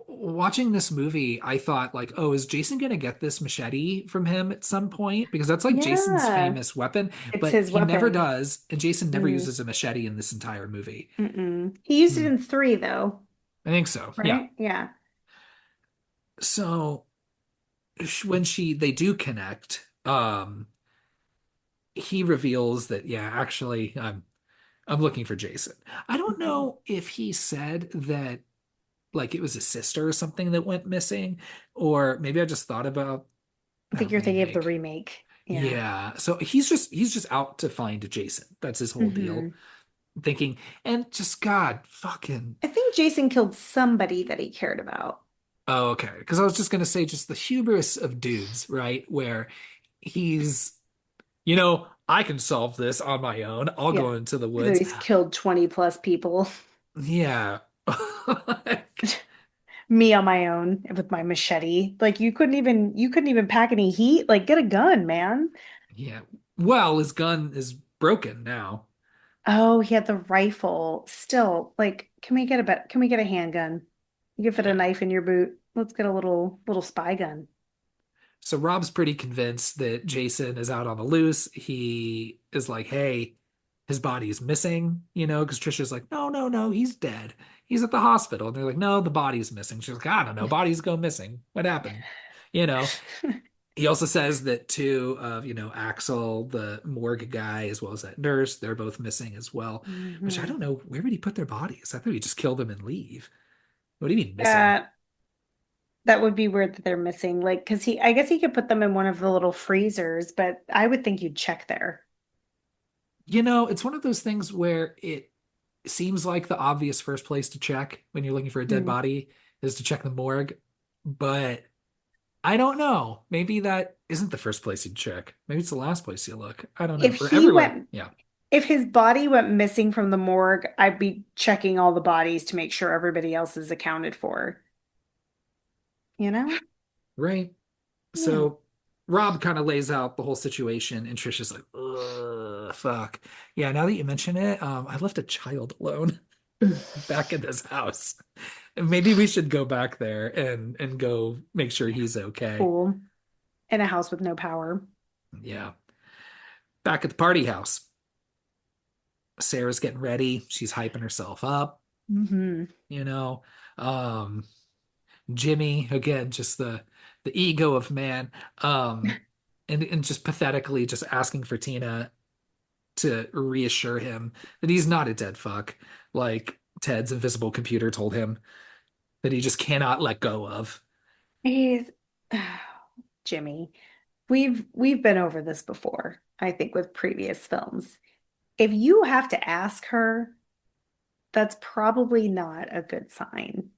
Watching this movie, I thought like, oh, is Jason gonna get this machete from him at some point? Because that's like Jason's Yeah, famous weapon, it's but his he never weapon. does, and Jason never Mm, uses a machete in this entire movie. mm-mm. He used it Hmm. in three though, I think so. Yeah. right? Yeah. So when they do connect, he reveals that yeah, actually, I'm looking for Jason. I don't Mhm. know if he said that like it was a sister or something that went missing, or maybe I just thought about I think that you're thinking of the remake. remake. Yeah. Yeah. So he's just out to find Jason. That's his whole deal. Hmm. Thinking and just God fucking I think Jason killed somebody that he cared about. oh, okay. Because I was just gonna say just the hubris of dudes, right? Where he's, I can solve this on my own. I'll Yeah. go into the That woods. he's killed 20 plus people. Yeah. Me on my own with my machete. Like you couldn't even pack any heat. Like get a gun, man. Yeah. Well, his gun is broken now. Oh, he had the rifle. Still, like, can we get a handgun? You can fit a Yeah. knife in your boot. Let's get a little spy gun. So Rob's pretty convinced that Jason is out on the loose. He is like, hey, his body is missing, because Trisha's like, no, no, no, he's dead. He's at the hospital. And they're like, no, the body's missing. She's like, I don't know, bodies go missing. What happened? You know, he also says that two of, Axel, the morgue guy, as well as that nurse, they're both missing as well, which I Hmm. don't know. Where would he put their bodies? I thought he'd just kill them and leave. What do you mean missing? That that would be weird that they're missing. Like, because I guess he could put them in one of the little freezers, but I would think you'd check there. It's one of those things where it seems like the obvious first place to check when you're looking for a dead Hmm. body is to check the morgue, but I don't know. Maybe that isn't the first place you'd check. Maybe it's the last place you look. I don't know. If Or he everywhere. went, Yeah. if his body went missing from the morgue, I'd be checking all the bodies to make sure everybody else is accounted for. You know? Right. Yeah. So Rob kind of lays out the whole situation, and Trisha's like, ugh, fuck. Yeah, now that you mention it, I left a child alone. back in this house. Maybe we should go back there and go make sure he's okay. Cool. In a house with no power. Yeah. Back at the party house. Sarah's getting ready. She's hyping herself up, Hmm. you know. Um, Jimmy, again, just the ego of man. And just pathetically just asking for Tina to reassure him that he's not a dead fuck, like Ted's invisible computer told him that he just cannot let go of. He's Jimmy. We've been over this before, I think, with previous films. If you have to ask her, that's probably not a good sign.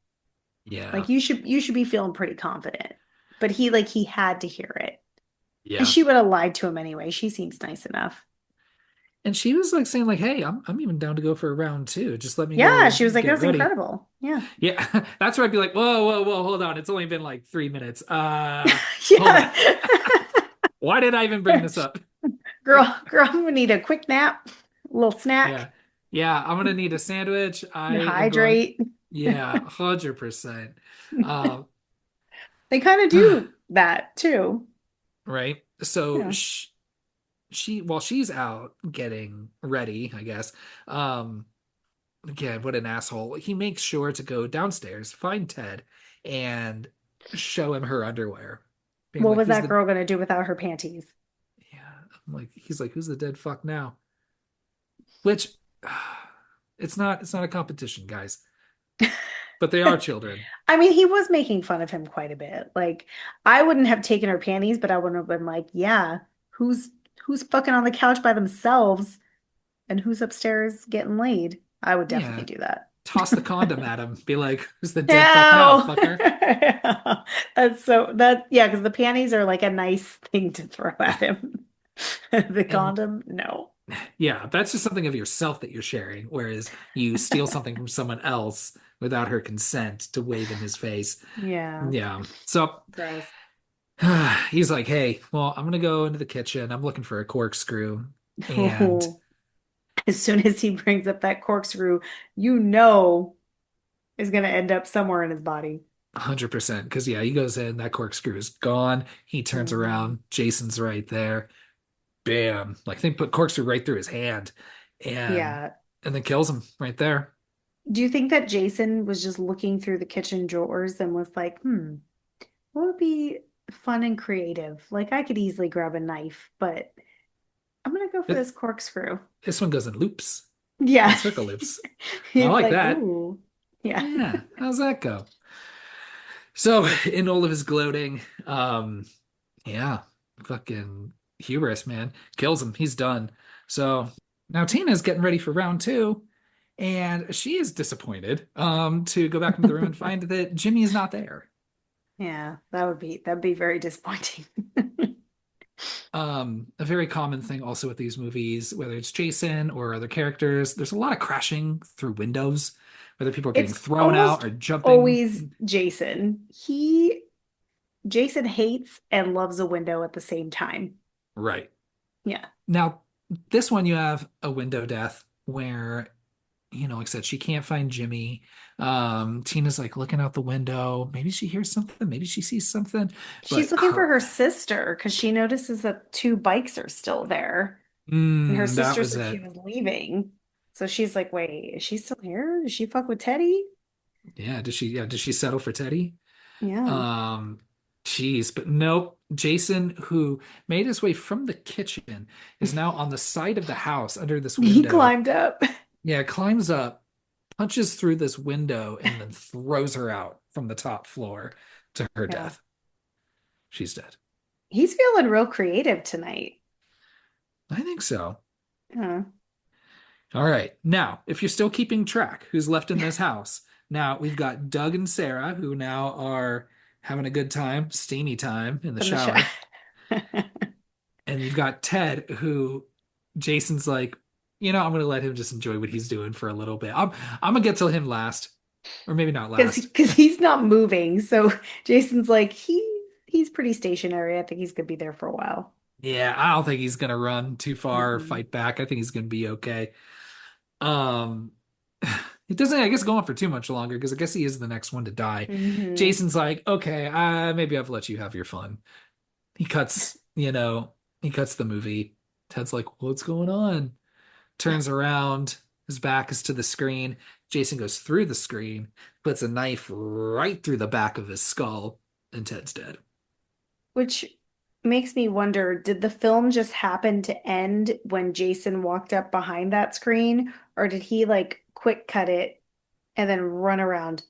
Yeah. Like you should be feeling pretty confident. But he had to hear it. And Yeah. she would have lied to him anyway. She seems nice enough. And she was like saying like, "Hey, I'm even down to go for a round two. Just let me Yeah, go she was like, get that's ready." incredible. Yeah. Yeah, that's where I'd be like, "Whoa, whoa, whoa, hold on. It's only been like 3 minutes. Hold Yeah. on. Why did I even bring this up?" Girl, I'm gonna need a quick nap, a little snack, Yeah. Yeah, I'm gonna need a sandwich. I am going, hydrate. yeah, 100%. Um, They kind of do that too. right. So Yeah. she while she's out getting ready, I guess, um, again, what an asshole. He makes sure to go downstairs, find Ted, and show him her underwear. Being What like, was who's that the girl gonna do without her panties? yeah, I'm like, he's like, who's the dead fuck now? Which it's not a competition, guys. But they are children. I mean, he was making fun of him quite a bit. Like, I wouldn't have taken her panties, but I wouldn't have been like, yeah, who's fucking on the couch by themselves and who's upstairs getting laid? I would definitely Yeah. do that. Toss the condom at him. Be like, who's the dead fuck now, No. fucker? That's so that yeah, because the panties are like a nice thing to throw at him. The And condom, no. yeah, that's just something of yourself that you're sharing, whereas you steal something from someone else without her consent to wave in his face. Yeah, Yeah. So gross. he's like, hey, well, I'm gonna go into the kitchen. I'm looking for a corkscrew. And Oh, as soon as he brings up that corkscrew, you know is gonna end up somewhere in his body. 100%, because yeah, he goes in, that corkscrew is gone. He turns Mhm. around, Jason's right there. Bam. Like they put corkscrew right through his hand and Yeah. and then kills him right there. Do you think that Jason was just looking through the kitchen drawers and was like, what would be fun and creative? Like I could easily grab a knife, but I'm gonna go for It, this corkscrew. this one goes in loops, in Yeah. circle loops. I He's like like, that. ooh. Yeah. Yeah, how's that go? So in all of his gloating, yeah, fucking hubris, man, kills him. He's done. So now Tina's getting ready for round two, and she is disappointed to go back into the room and find that Jimmy is not there. Yeah, that'd be very disappointing. A very common thing also with these movies, whether it's Jason or other characters, there's a lot of crashing through windows, whether people are getting It's thrown out almost or jumping. always Jason. Jason hates and loves a window at the same time. Right. Yeah. Now, this one you have a window death where, like I said, she can't find Jimmy. Tina's like looking out the window. Maybe she hears something, maybe she sees something, She's but looking for her sister because she notices that two bikes are still there. And her that sister was said she it. was leaving. So she's like, wait, is she still here? Does she fuck with Teddy? Did she settle for Teddy? Yeah. Um, Jeez, but nope. Jason, who made his way from the kitchen, is now on the side of the house under this He window. climbed up. Yeah, climbs up, punches through this window, and then throws her out from the top floor to her Yeah. death. She's dead. He's feeling real creative tonight. I think so. Yeah. All right. Now, if you're still keeping track, who's left in this house? Now, we've got Doug and Sarah, who now are having a good time, steamy time in the From the show. shower. And you've got Ted, who Jason's like, I'm gonna let him just enjoy what he's doing for a little bit. I'm gonna get to him last, or maybe not Because last. because he's not moving. So Jason's like, he's pretty stationary. I think he's gonna be there for a while. Yeah, I don't think he's gonna run too far or Mm-mm. fight back. I think he's gonna be okay. Um, It doesn't, I guess, go on for too much longer because I guess he is the next one to die. Hmm. Jason's like, okay, maybe I've let you have your fun. He cuts, he cuts the movie. Ted's like, what's going on? Turns around, his back is to the screen. Jason goes through the screen, puts a knife right through the back of his skull, and Ted's dead. Which makes me wonder, did the film just happen to end when Jason walked up behind that screen, or did he like quick cut it and then run around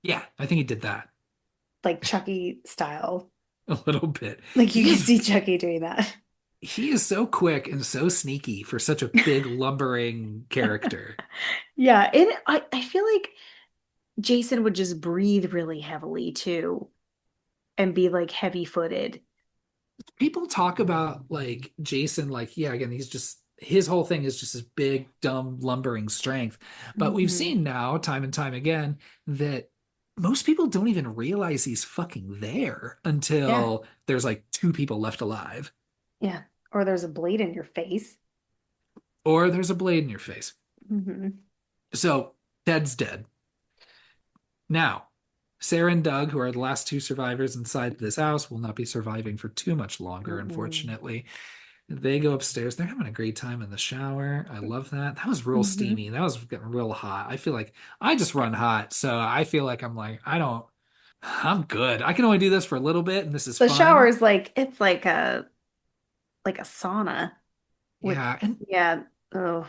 Yeah, I think he did that like Chucky style? a little bit. Like you He can is see Chucky doing that. he is so quick and so sneaky for such a big lumbering character. Yeah, and I feel like Jason would just breathe really heavily too and be like heavy-footed. People talk about like Jason, like, yeah, again, he's just his whole thing is just his big, dumb, lumbering strength. But we've Hmm. seen now, time and time again, that most people don't even realize he's fucking there Yeah, until there's like two people left alive, yeah. Or there's a blade in your face. or there's a blade in your face. Hmm. So Ted's dead. Now, Sarah and Doug, who are the last two survivors inside this house, will not be surviving for too much longer, Mm-mm. unfortunately. They go upstairs. They're having a great time in the shower. I love that. That was real Hmm. steamy. That was getting real hot. I feel like I just run hot. So I feel like I'm like, I'm good. I can only do this for a little bit and this is The shower fine. is like it's like a sauna with Yeah. And yeah. Oh,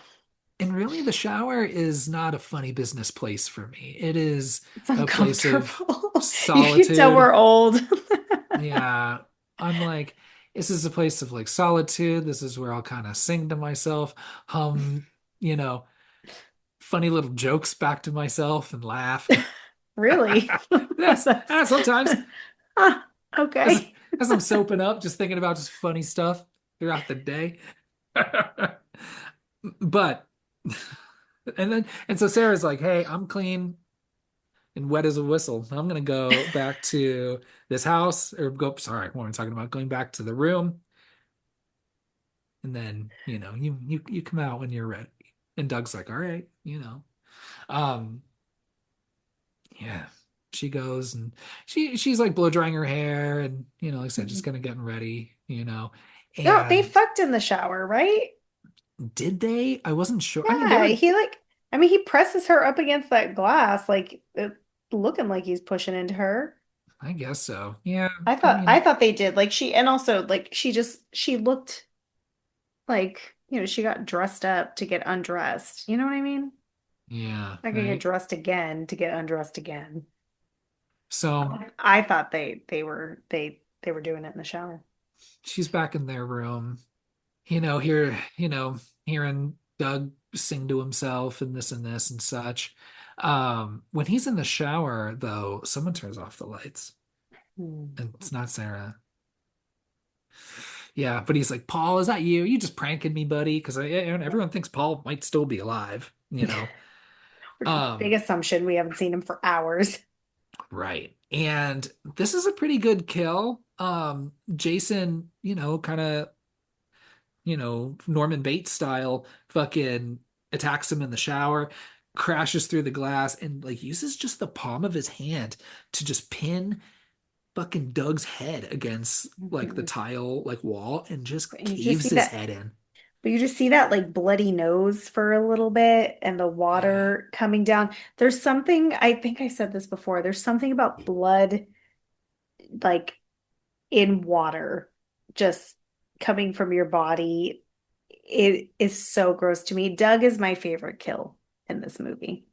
really the shower is not a funny business place for me. It is it's a place of uncomfortable. You can tell we're solitude. old. Yeah. I'm like, this is a place of like solitude. This is where I'll kind of sing to myself, hum, you know, funny little jokes back to myself and laugh. Really? Yes, That's sometimes ah, as okay. I'm soaping up, just thinking about just funny stuff throughout the day. But and so Sarah's like, "Hey, I'm clean and wet as a whistle. I'm gonna go back to this house or go. Sorry, what am I talking about? Going back to the room, and then you come out when you're ready." And Doug's like, "All right, um." Yeah. She goes and she's like blow drying her hair and like I said, just Mhm. kind of getting ready. No, they And fucked in the shower, right? did they? I wasn't sure. I mean, they Yeah, were, he like I mean he presses her up against that glass like looking like he's pushing into her. I guess so. Yeah. I I thought I mean, thought they did. Like she and also like she looked like, she got dressed up to get undressed. You know what I mean? yeah, Not gonna get right. dressed again to get undressed again. So I thought they were doing it in the shower. she's back in their room, hearing Doug sing to himself and this and such. When he's in the shower, though, someone turns off the lights Hmm. and it's not Sarah. Yeah, but he's like, Paul, is that you? You just pranking me, buddy? Because everyone thinks Paul might still be alive. Big Um, assumption. We haven't seen him for hours. right. And this is a pretty good kill. Jason, kind of, Norman Bates style, fucking attacks him in the shower, crashes through the glass, and like uses just the palm of his hand to just pin fucking Doug's head against like the Mhm. tile like wall and just And you just caves see his that, head in. but you just see that like bloody nose for a little bit and the Yeah. water coming down. There's something, I think I said this before, there's something about blood like in water just coming from your body. It is so gross to me. Doug is my favorite kill in this movie.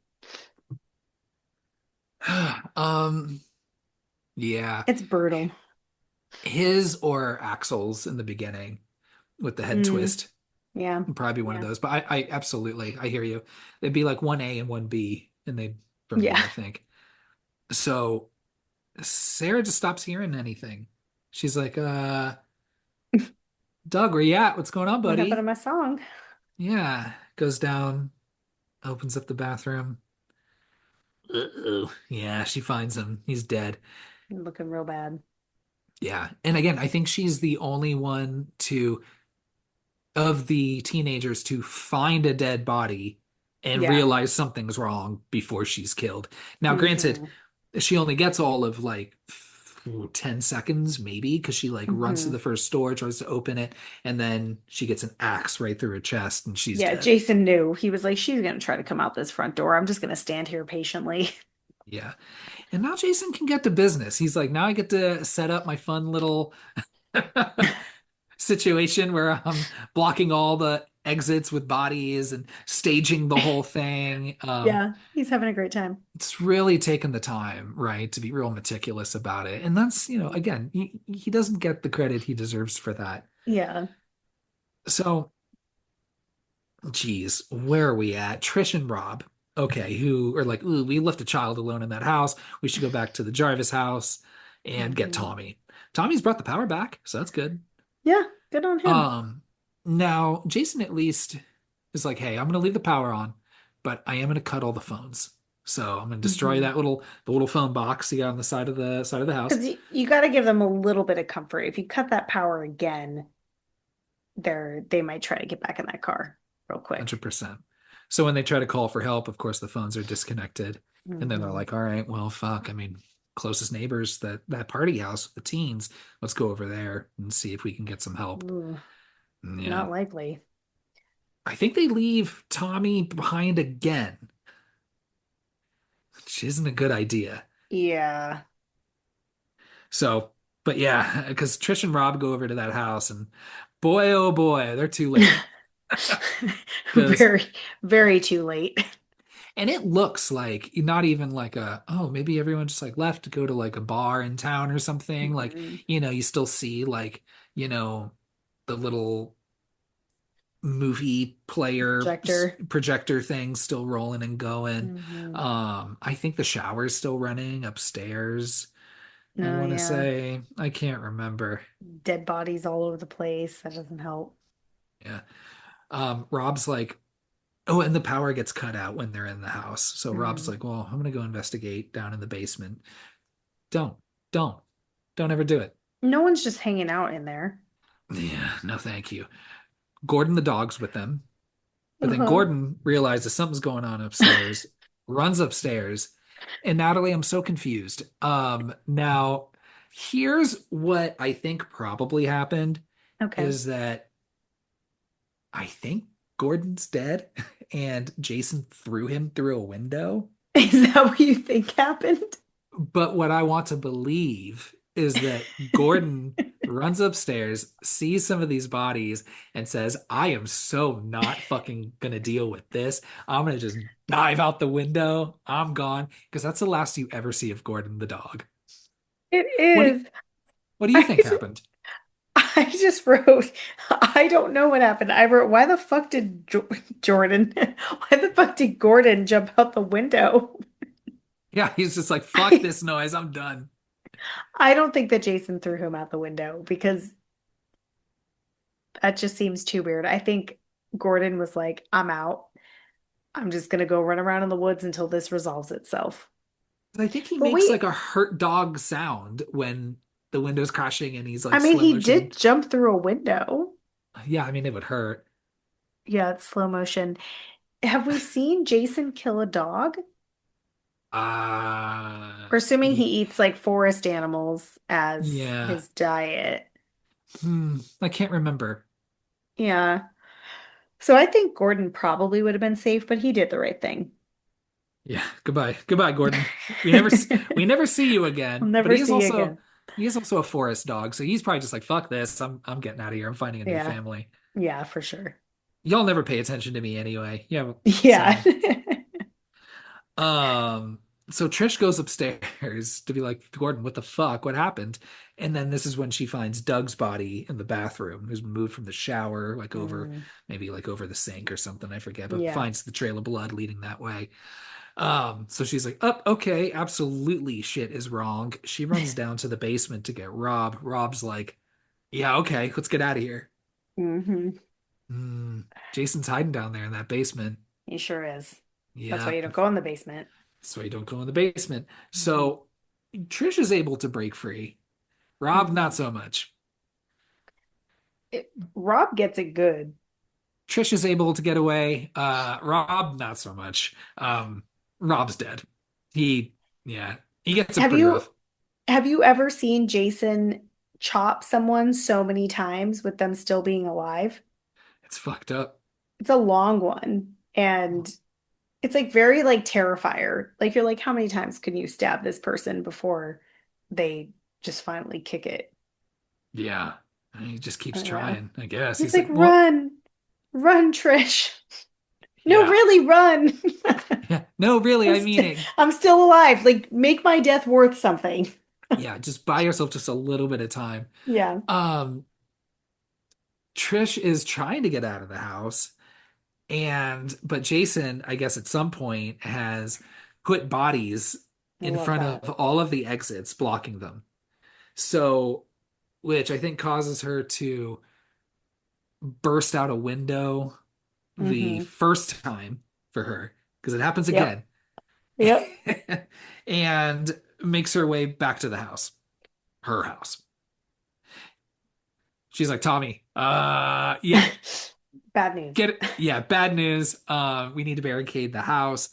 Um, yeah, It's brutal. his or Axel's in the beginning with the head Mm, twist. yeah. Probably one of Yeah. those, but I absolutely I hear you. They'd be like 1A and 1B, and they for me, Yeah. I think. So Sarah just stops hearing anything. She's like, Doug, where you at? What's going on, What happened to buddy? my song? Yeah. Goes down, opens up the bathroom. Yeah, she finds him. He's dead. Looking real bad. Yeah. And again, I think she's the only one to of the teenagers to find a dead body and Yeah. realize something's wrong before she's killed. Now, granted, Hmm. she only gets all of like 10 seconds, maybe, because she like runs to Hmm. the first door, tries to open it, and then she gets an axe right through her chest and she's Yeah, dead. Jason knew. He was like, she's gonna try to come out this front door. I'm just gonna stand here patiently. Yeah. And now Jason can get to business. He's like, now I get to set up my fun little situation where I'm blocking all the exits with bodies and staging the whole thing. Yeah, he's having a great time. It's really taken the time, right, to be real meticulous about it. And that's, again, he doesn't get the credit he deserves for that. Yeah. So, geez, where are we at? Trish and Rob, okay, who are like, ooh, we left a child alone in that house. We should go back to the Jarvis house and get Hmm. Tommy. Tommy's brought the power back, so that's good. Yeah, good on him. Um, Now Jason at least is like, hey, I'm gonna leave the power on, but I am gonna cut all the phones. So I'm gonna destroy Hmm. that the little phone box you got on the side of the house. Because you got to give them a little bit of comfort. If you cut that power again, they might try to get back in that car real quick. 100%. So when they try to call for help, of course the phones are disconnected. And then they're Hmm. like, all right, well, fuck. I mean, closest neighbors, that party house with the teens, let's go over there and see if we can get some help. Ooh, Yeah. not likely. I think they leave Tommy behind again, which isn't a good idea. Yeah. So, but yeah, because Trish and Rob go over to that house, and boy, oh boy, they're too late. Because, Very, very too late. and it looks like not even like oh, maybe everyone just like left to go to like a bar in town or something. Like, Mm. you still see like, you know, the little movie player Projector. projector thing still rolling and going. Hmm. I think the shower's still running upstairs. I Oh, want to yeah. say, I can't remember. Dead bodies all over the place. That doesn't help. Yeah. Rob's like, oh, and the power gets cut out when they're in the house. So Rob's Hmm. like, well, I'm gonna go investigate down in the basement. Don't, don't, don't ever do it. No one's just hanging out in there. Yeah, no, thank you. Gordon the dog's with them, but then Uh-huh. Gordon realizes something's going on upstairs, runs upstairs, and Natalie, I'm so confused. Now here's what I think probably happened Okay. is that I think Gordon's dead and Jason threw him through a window. Is that what you think happened? But what I want to believe is that Gordon runs upstairs, sees some of these bodies, and says, I am so not fucking gonna deal with this. I'm gonna just dive out the window. I'm gone. Because that's the last you ever see of Gordon the dog. It What do, is. what do you I think just, happened? I just wrote, I don't know what happened. I wrote, why the fuck did Jordan, why the fuck did Gordon jump out the window? Yeah, he's just like, fuck I, this noise. I'm done. I don't think that Jason threw him out the window because that just seems too weird. I think Gordon was like, I'm out. I'm just gonna go run around in the woods until this resolves itself. I think he But makes like wait, a hurt dog sound when the window's crashing and he's I like mean, slow he did motion. jump through a window. Yeah, I mean, it would hurt. Yeah, it's slow motion. Have we seen Jason kill a dog? We're assuming he Ye- eats like forest animals as yeah. his diet. I can't remember. Yeah. So I think Gordon probably would have been safe, but he did the right thing. Yeah, goodbye. Goodbye, Gordon. We never see you I'll again. But never see you again. he is also a forest dog, so he's probably just like, fuck this. I'm getting out of here. I'm finding a new Yeah. family. Yeah, for sure. Y'all never pay attention to me anyway. Yeah, Yeah. same. Um, so Trish goes upstairs to be like, Gordon, what the fuck? What happened? And then this is when she finds Doug's body in the bathroom, who's moved from the shower, like over, Mm, maybe like over the sink or something, I forget, but yeah. finds the trail of blood leading that way. So she's like, up, okay, absolutely shit is wrong. She runs down to the basement to get Rob. Rob's like, yeah, okay, let's get out of here. Hmm. Hmm, Jason's hiding down there in that basement. He sure is. That's why you Yep. don't go in the basement. So you don't go in the basement. Hmm. So Trish is able to break free. Rob, not Hmm. so much. Rob gets it good. Trish is able to get away. Rob, not so much. Rob's dead. He, yeah, he gets it Have pretty you rough. have you ever seen Jason chop someone so many times with them still being alive? It's fucked up. It's a long one and it's like very like Terrifier. Like you're like, how many times can you stab this person before they just finally kick it? Yeah. And he just keeps Yeah. trying, I guess. He's He's like, like, well, run, run, Trish. No, yeah. really, run. Yeah. No, really, I mean it. I'm still alive. Like, make my death worth something. Yeah, just buy yourself just a little bit of time. Yeah. Um, Trish is trying to get out of the house, and but Jason, I guess at some point has put bodies I in love front that. of all of the exits, blocking them. So, which I think causes her to burst out a window the Hmm. first time for her, because it happens Yep. again, Yep. and makes her way back to the house, her house. She's like, Tommy, yeah, Bad news. get it. Yeah, bad news. We need to barricade the house.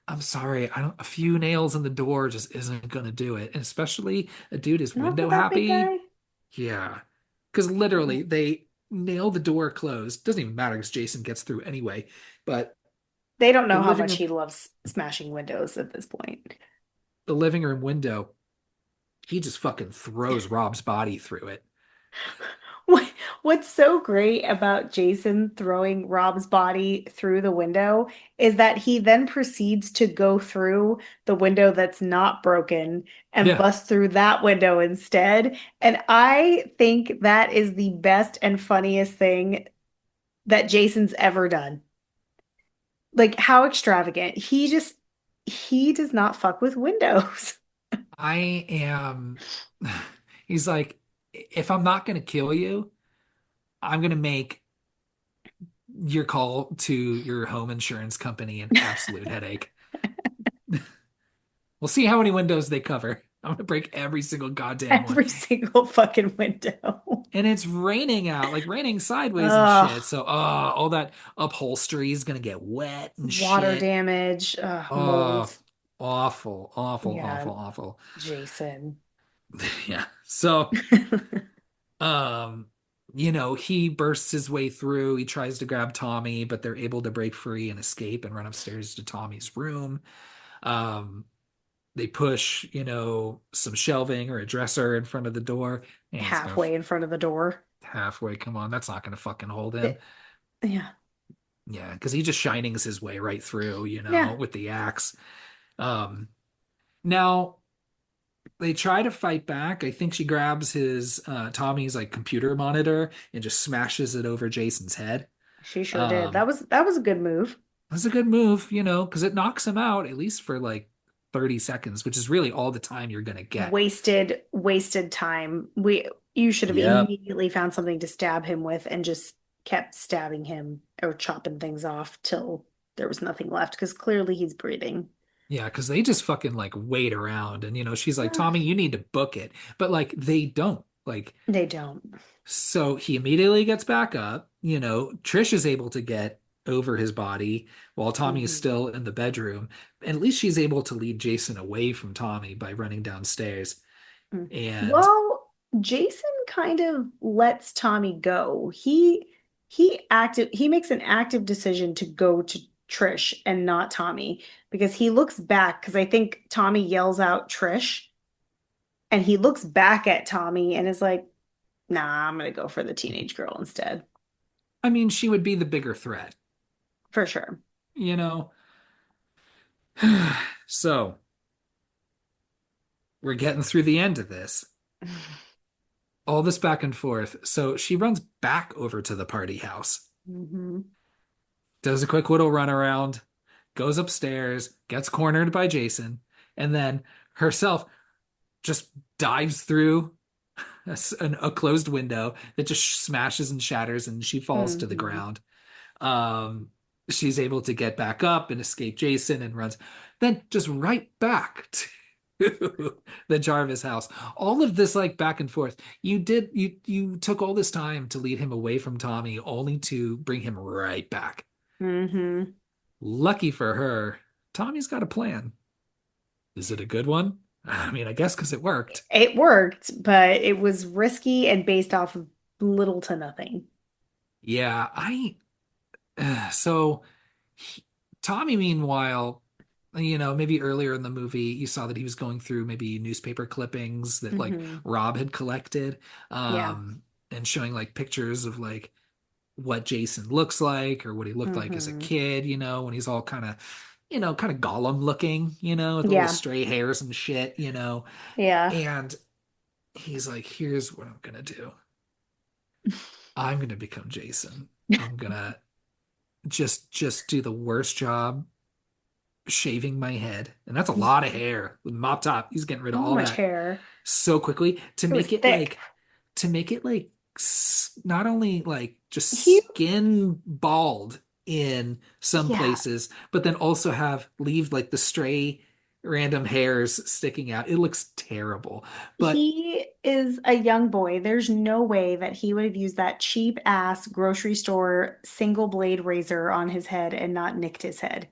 I'm sorry, I don't, a few nails in the door just isn't gonna do it. And especially a dude is Not for window that big happy. guy. Yeah. Because Yeah. literally they nail the door closed. Doesn't even matter because Jason gets through anyway. But They don't the know how living much room, he loves smashing windows at this point. the living room window, he just fucking throws Rob's body through it. What, what's so great about Jason throwing Rob's body through the window is that he then proceeds to go through the window that's not broken and Yeah. bust through that window instead. And I think that is the best and funniest thing that Jason's ever done. Like, how extravagant. He does not fuck with windows. I am. He's like, if I'm not gonna kill you, I'm gonna make your call to your home insurance company an absolute headache. We'll see how many windows they cover. I'm gonna break every single goddamn one. Every single fucking window. And it's raining out, like raining sideways and shit. Ugh. So, all that upholstery is gonna get wet and Water shit. damage, Oh, mold. awful, awful, Yeah, awful, awful. Jason. Yeah. So, um, he bursts his way through. He tries to grab Tommy, but they're able to break free and escape and run upstairs to Tommy's room. Um, they push, some shelving or a dresser in front of the door, and it's gonna Halfway in front of the door. halfway. Come on, that's not gonna fucking hold him. It- yeah. Yeah, because he just shinings his way right through, Yeah. with the axe. Um, Now they try to fight back. I think she grabs his Tommy's like computer monitor and just smashes it over Jason's head. She sure did. Um, That was a good move. that's a good move, because it knocks him out at least for like 30 seconds, which is really all the time you're gonna get. Wasted time. You should have Yep. immediately found something to stab him with and just kept stabbing him or chopping things off till there was nothing left because clearly he's breathing. Yeah, because they just fucking like wait around and she's like, Tommy, you need to book it. But like they don't. Like, They don't. so he immediately gets back up. Trish is able to get over his body while Tommy is Mhm. still in the bedroom. And at least she's able to lead Jason away from Tommy by running downstairs. Mm. And Well, Jason kind of lets Tommy go. He makes an active decision to go to Trish and not Tommy because he looks back because I think Tommy yells out Trish and he looks back at Tommy and is like, "Nah, I'm gonna go for the teenage girl instead." I mean, she would be the bigger threat, For sure. you know? So we're getting through the end of this. All this back and forth. So she runs back over to the party house, Hmm. does a quick little run around, goes upstairs, gets cornered by Jason, and then herself just dives through a closed window that just smashes and shatters, and she falls to the Hmm. ground. Um, she's able to get back up and escape Jason and runs, then just right back. The Jarvis house. All of this like back and forth. You took all this time to lead him away from Tommy only to bring him right back. Hmm. Lucky for her, Tommy's got a plan. Is it a good one? I mean, I guess because it worked. It worked, but it was risky and based off of little to nothing. Yeah, so he- Tommy, meanwhile, maybe earlier in the movie, you saw that he was going through maybe newspaper clippings that like Hmm. Rob had collected, Yeah. and showing like pictures of like what Jason looks like or what he looked like as a Hmm. kid, when he's all kind of Gollum looking, with the little Yeah. stray hairs and shit. Yeah. And he's like, here's what I'm gonna do. I'm gonna become Jason. I'm gonna just do the worst job shaving my head. And that's a lot of hair with mop top. He's getting rid of So all much that hair. so quickly It was thick. to make it like not only like just He, skin bald in some yeah, places, but then also have leave like the stray random hairs sticking out. It looks terrible. But he is a young boy. There's no way that he would have used that cheap ass grocery store single blade razor on his head and not nicked his head.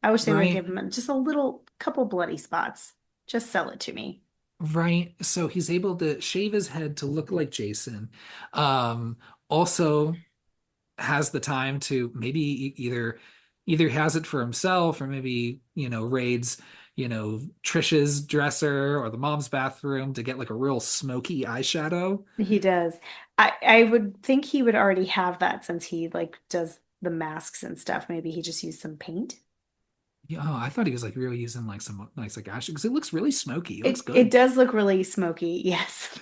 I wish they would right, give him just a little couple bloody spots. Just sell it to me. right. So he's able to shave his head to look like Jason. Also has the time to maybe either has it for himself or maybe raids Trisha's dresser or the mom's bathroom to get like a real smoky eyeshadow. He does. I would think he would already have that since he like does the masks and stuff. Maybe he just used some paint. Yeah, oh, I thought he was like really using like some nice like ash because it looks really smoky. It looks It good. does look really smoky. Yes.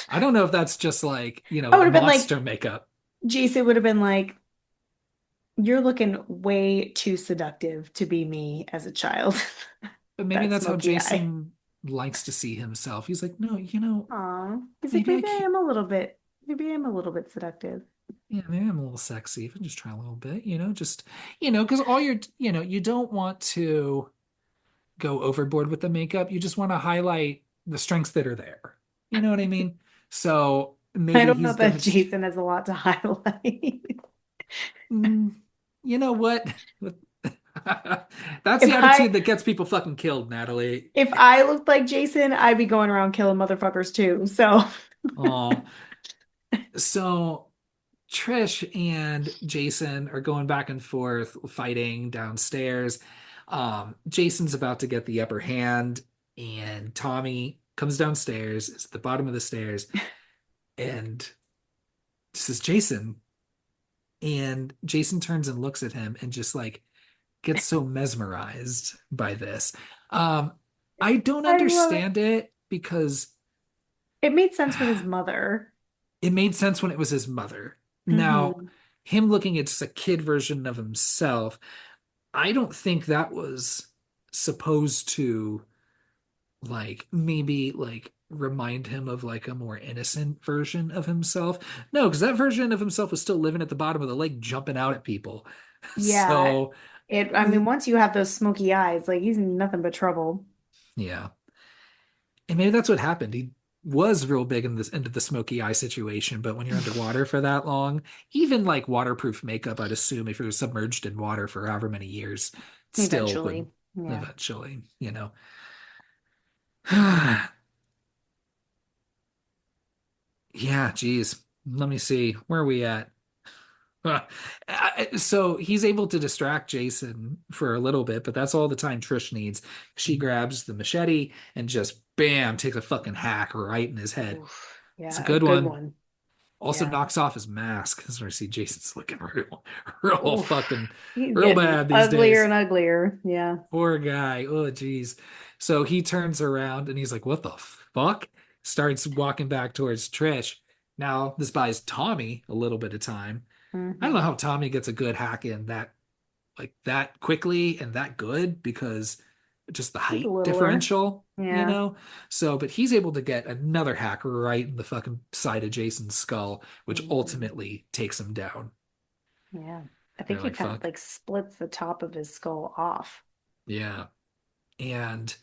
I don't know if that's just like I would have been like, monster makeup. Jason would have been like, you're looking way too seductive to be me as a child. But maybe That that's how smoky eye. Jason likes to see himself. He's like, no, Aw. He's like, maybe I maybe I can't. am a little bit, maybe I am a little bit seductive. Yeah, maybe I'm a little sexy. If I just try a little bit, because all you don't want to go overboard with the makeup. You just want to highlight the strengths that are there. You know what I mean? So I maybe don't know he's that demonstrated. Jason has a lot to highlight. You know what? That's If the I attitude that gets people fucking killed, Natalie. if I looked like Jason, I'd be going around killing motherfuckers too. So Oh, so Trish and Jason are going back and forth, fighting downstairs. Jason's about to get the upper hand, and Tommy comes downstairs, is at the bottom of the stairs, and says, Jason. And Jason turns and looks at him and just like gets so mesmerized by this. Um, I don't I love it. understand it because It made sense with his mother. it made sense when it was his mother. Now, Hmm. him looking at just a kid version of himself, I don't think that was supposed to like maybe like remind him of like a more innocent version of himself. No, because that version of himself was still living at the bottom of the lake, jumping out at people. Yeah. So, I mean, once you have those smoky eyes, like he's nothing but trouble. yeah. And maybe that's what happened. He was real big in this into the smoky eye situation, but when you're underwater for that long, even like waterproof makeup, I'd assume if you're submerged in water for however many years, still would Eventually. Yeah. eventually. Yeah, geez. Let me see. Where are we at? So he's able to distract Jason for a little bit, but that's all the time Trish needs. She grabs the machete and just bam, takes a fucking hack right in his head. Oof. It's a Yeah, a good good one. one. Also Yeah. knocks off his mask because we see Jason's looking real Oof. fucking, He's real getting bad these uglier days. and uglier. Yeah. Poor guy. Oh, geez. So he turns around and he's like, "What the fuck?" Starts walking back towards Trish. Now this buys Tommy a little bit of time. I don't know Hmm. how Tommy gets a good hack in that quickly and that good because just the He's a height littler. differential, you Yeah. know? So, but he's able to get another hack right in the fucking side of Jason's skull, which Hmm. ultimately takes him down. Yeah. I They're think it like, kind of fuck. like splits the top of his skull off. Yeah. And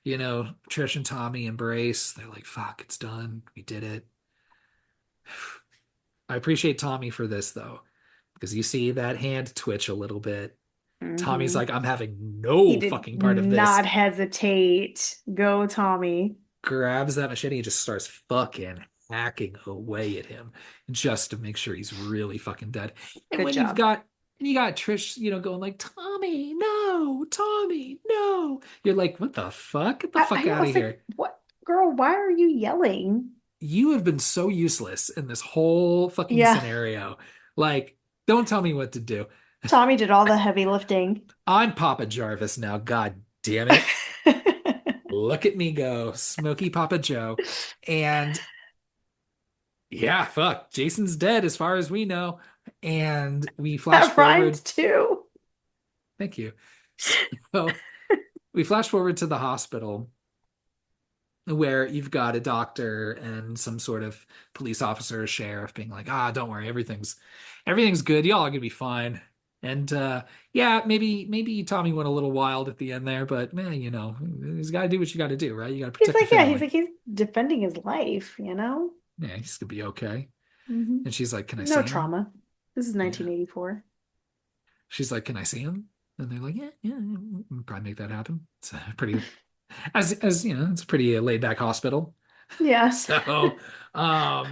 Trish and Tommy embrace. They're like, fuck, it's done. We did it. I appreciate Tommy for this though, because you see that hand twitch a little bit. Tommy's Hmm. like, I'm having He no did fucking part of this. not hesitate. Go, Tommy. Grabs that machete and just starts fucking hacking away at him just to make sure he's really fucking dead. And Good when job. you got Trish, going like, Tommy, no, Tommy, no. You're like, what the fuck? Get the I fuck know. I out of was like, here. what? Girl, why are you yelling? You have been so useless in this whole fucking Yeah. scenario. Like, don't tell me what to do. Tommy did all the heavy lifting. I'm Papa Jarvis now. God damn it. Look at me go, Smoky Papa Joe. And yeah, fuck. Jason's dead as far as we know. And we flash That rhymed forward. too. Thank you. So we flash forward to the hospital where you've got a doctor and some sort of police officer or sheriff being like, don't worry, everything's good. Y'all are gonna be fine. And yeah, maybe Tommy went a little wild at the end there, but man, he's gotta do what you gotta do, right? You gotta He's protect like, your yeah, he's family. like, he's defending his life, Yeah, he's gonna be okay. Hmm. And she's like, can I No see him? trauma. This is Yeah. 1984. She's like, can I see him? And they're like, yeah, yeah, we'll probably make that happen. It's a pretty, as it's a pretty laid back hospital. Yeah. So, no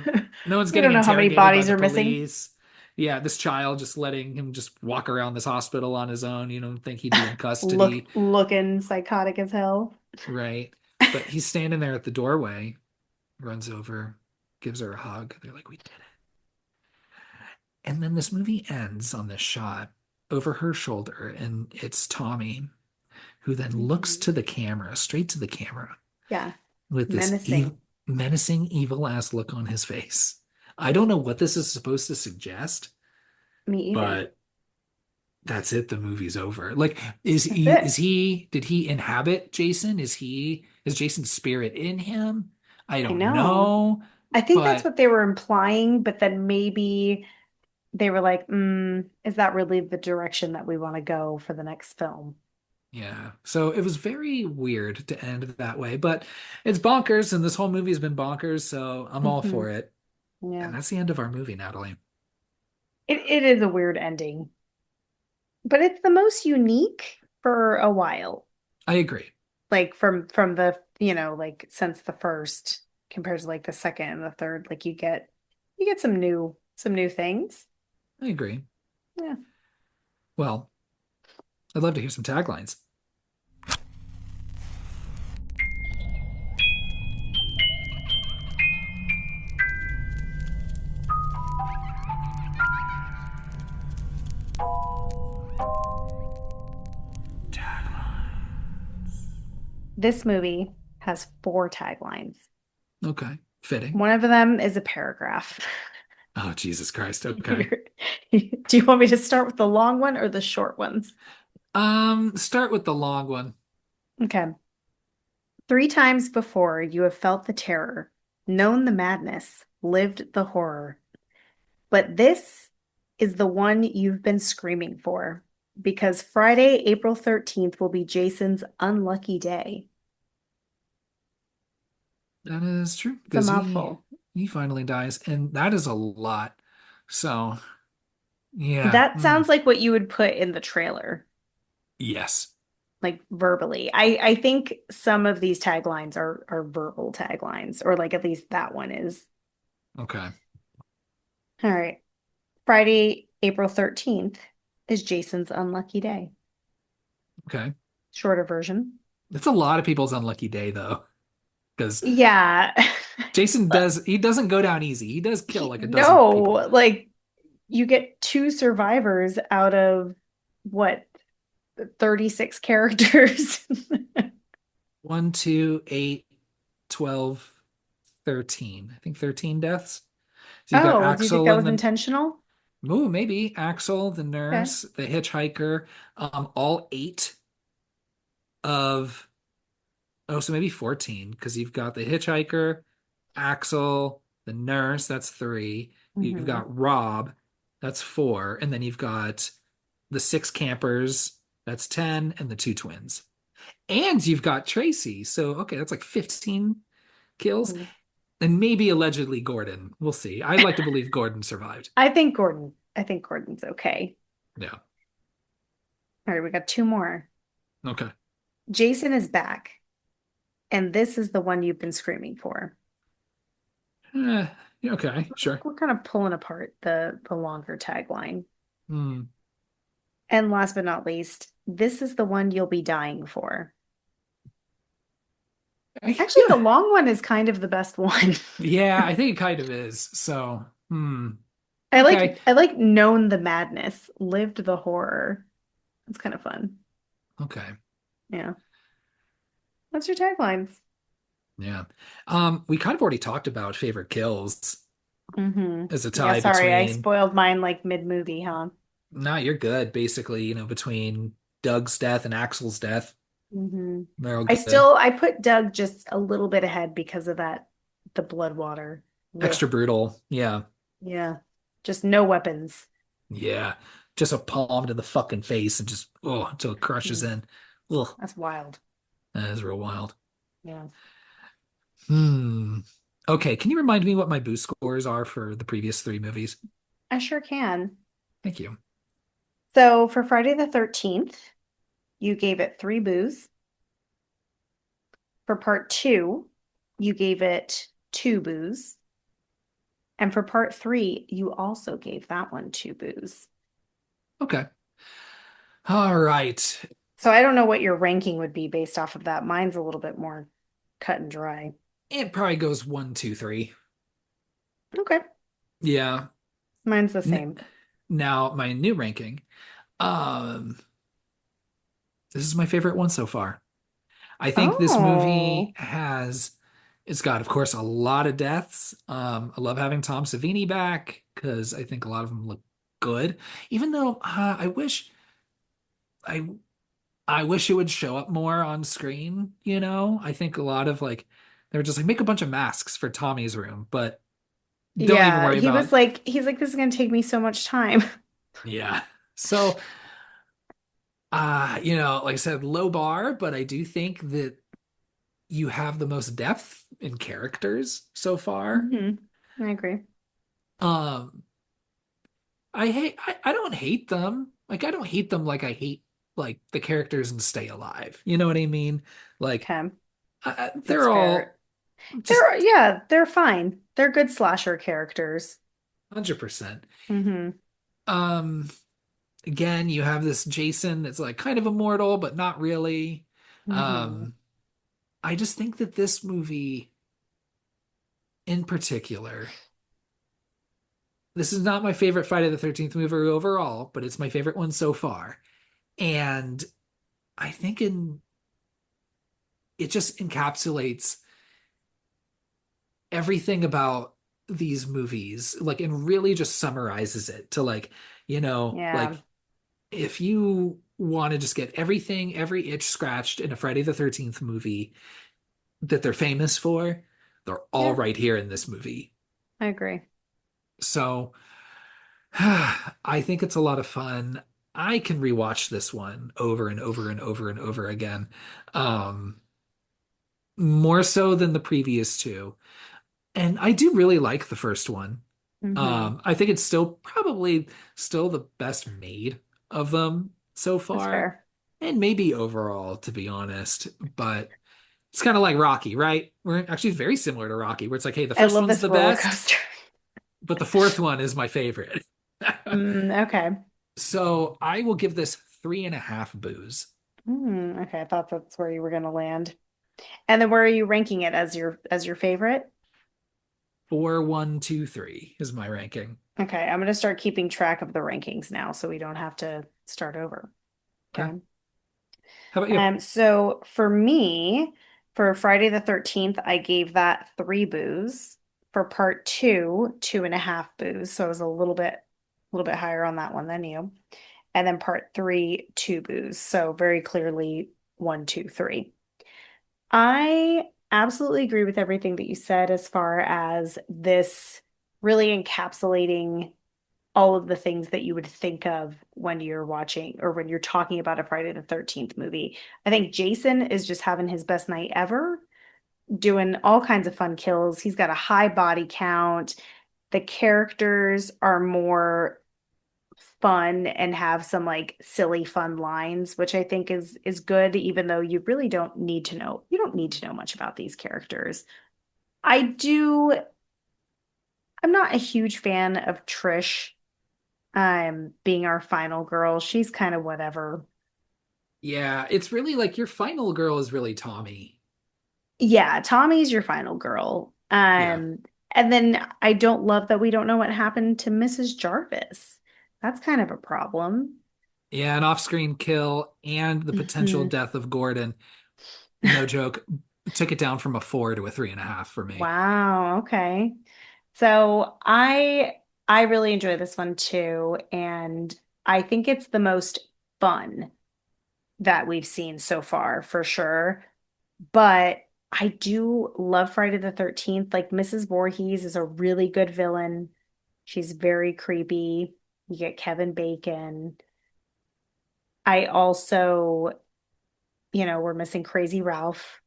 one's We getting don't know how many interrogated by bodies the are missing. police. Yeah, this child just letting him just walk around this hospital on his own. You don't think he'd be in custody, Looking psychotic as hell. right? But he's standing there at the doorway, runs over, gives her a hug. They're like, we did it. And then this movie ends on this shot over her shoulder, and it's Tommy who then looks Mhm. to the camera, straight to the camera, Yeah. with this Menacing. menacing, evil ass look on his face. I don't know what this is supposed to suggest, Me either. but that's it. The movie's over. Like, That's it. did he inhabit Jason? Is Jason's spirit in him? I I don't know. know, I think that's but what they were implying, but then maybe they were like, is that really the direction that we want to go for the next film? yeah. So it was very weird to end that way, but it's bonkers, and this whole movie has been bonkers, so I'm all Hmm. for it. Yeah. And that's the end of our movie, Natalie. It is a weird ending, but it's the most unique for a while. I agree. Like from the, like since the first compared to like the second and the third, like you get some new things. I agree. Yeah. Well, I'd love to hear some taglines. This movie has four taglines. Okay. Fitting. One of them is a paragraph. Oh, Jesus Christ. Okay. Do you want me to start with the long one or the short ones? Start with the long one. Okay. Three times before you have felt the terror, known the madness, lived the horror. But this is the one you've been screaming for because Friday, April 13th will be Jason's unlucky day. That is true It's a because mouthful. he finally dies, and that is a lot. So, yeah. That sounds like what you would put in the trailer, Yes. like verbally. I think some of these taglines are verbal taglines, or like at least that one is. Okay. All right. Friday, April 13th is Jason's unlucky day. Okay. Shorter version. It's a lot of people's unlucky day though, because Yeah. Jason he doesn't go down easy. He does kill like a dozen people. No, like you get two survivors out of what, 36 characters. One, two, 8, 12, 13. I think 13 deaths. So you got Oh, do you think Axel that and was the intentional? Ooh, maybe Axel, the Okay. nurse, the hitchhiker, all eight of so maybe 14, because you've got the hitchhiker, Axel, the nurse, that's three. You've Hmm. got Rob, that's four, and then you've got the six campers, that's 10, and the two twins. And you've got Tracy. So, okay, that's like 15 kills. Mhm. And maybe allegedly Gordon. We'll see. I'd like to believe Gordon survived. I think Gordon's okay. Yeah. All right, we got two more. Okay. Jason is back, and this is the one you've been screaming for. Eh, yeah, okay, sure. We're kind of pulling apart the longer tagline. Hmm. And last but not least, this is the one you'll be dying for. Actually, the Yeah. long one is kind of the best one. Yeah, I think it kind of is. So, okay. I like known the madness, lived the horror. It's kind of fun. Okay. Yeah. What's your taglines? Yeah. We kind of already talked about favorite kills Mm-hmm. as a Yeah, tie sorry, I between, spoiled mine like mid-movie, huh? nah, you're good, basically, between Doug's death and Axel's death. Mm-hmm. They're all good. I put Doug just a little bit ahead because of that, the blood water. Ugh. Extra brutal. Yeah. Yeah. Just no weapons. Yeah. Just a palm to the fucking face and just, oh, until it crushes Mm, in. Ugh, that's wild. that is real wild. Yeah. Hmm. Okay, can you remind me what my boost scores are for the previous three movies? I sure can. Thank you. So for Friday the 13th, you gave it three boos. For part two, you gave it two boos. And for part three, you also gave that one two boos. Okay. All right. So I don't know what your ranking would be based off of that. Mine's a little bit more cut and dry. It probably goes one, two, three. Okay. Yeah. Mine's the N same. Now my new ranking. Um, this is my favorite one so far. I think this movie Oh, it's got, of course, a lot of deaths. I love having Tom Savini back because I think a lot of them look good. Even though I I wish it would show up more on screen. I think a lot of like they were just like make a bunch of masks for Tommy's room, but don't even yeah. worry about He's like, this is going to take me so much time. yeah. So like I said, low bar, but I do think that you have the most depth in characters so far. Hmm. I agree. Um, I don't hate them. Like I don't hate them like I hate like the characters in Stay Alive. You know what I mean? Like Okay. That's they're fair. all just Yeah, they're fine. They're good slasher characters. 100%. Hmm. Um, again, you have this Jason that's like kind of immortal, but not really. Hmm. Um, I just think that this movie in particular, this is not my favorite Friday the 13th movie overall, but it's my favorite one so far. And I think it just encapsulates everything about these movies, like, and really just summarizes it to Yeah. like if you want to just get everything, every itch scratched in a Friday the 13th movie that they're famous for, they're all Yeah, right here in this movie. I agree. So I think it's a lot of fun. I can rewatch this one over and over and over and over again. Um, More so than the previous two. And I do really like the first one. Hmm. I think it's still probably still the best made of them so That's far, fair. and maybe overall, to be honest. But it's kind of like Rocky, right? We're actually very similar to Rocky, where it's like, hey, the I first love one's this the roller best, coaster. but the fourth one is my favorite. Okay. So I will give this 3.5 boos. Okay, I thought that's where you were going to land. And then where are you ranking it as your favorite? 4, 1, 2, 3 is my ranking. Okay, I'm going to start keeping track of the rankings now so we don't have to start over. Okay. Okay. How about you? So for me, for Friday the 13th, I gave that three boos. For part two, two and a half boos. So I was a little bit higher on that one than you. And then part three, two boos. So very clearly one, two, three. I absolutely agree with everything that you said as far as this really encapsulating all of the things that you would think of when you're watching or when you're talking about a Friday the 13th movie. I think Jason is just having his best night ever, doing all kinds of fun kills. He's got a high body count. The characters are more fun and have some like silly fun lines, which I think is good, even though you really don't need to know. You don't need to know much about these characters. I do, I'm not a huge fan of Trish being our final girl. She's kind of whatever. Yeah, it's really like your final girl is really Tommy. Yeah, Tommy's your final girl. Yeah. And then I don't love that we don't know what happened to Mrs. Jarvis. That's kind of a problem. Yeah, an off-screen kill and the potential Mhm. death of Gordon. No joke. Took it down from a 4 to a 3.5 for me. Wow, okay. So I really enjoy this one too, and I think it's the most fun that we've seen so far for sure. But I do love Friday the 13th. Like Mrs. Voorhees is a really good villain. She's very creepy. You get Kevin Bacon. I also, we're missing Crazy Ralph.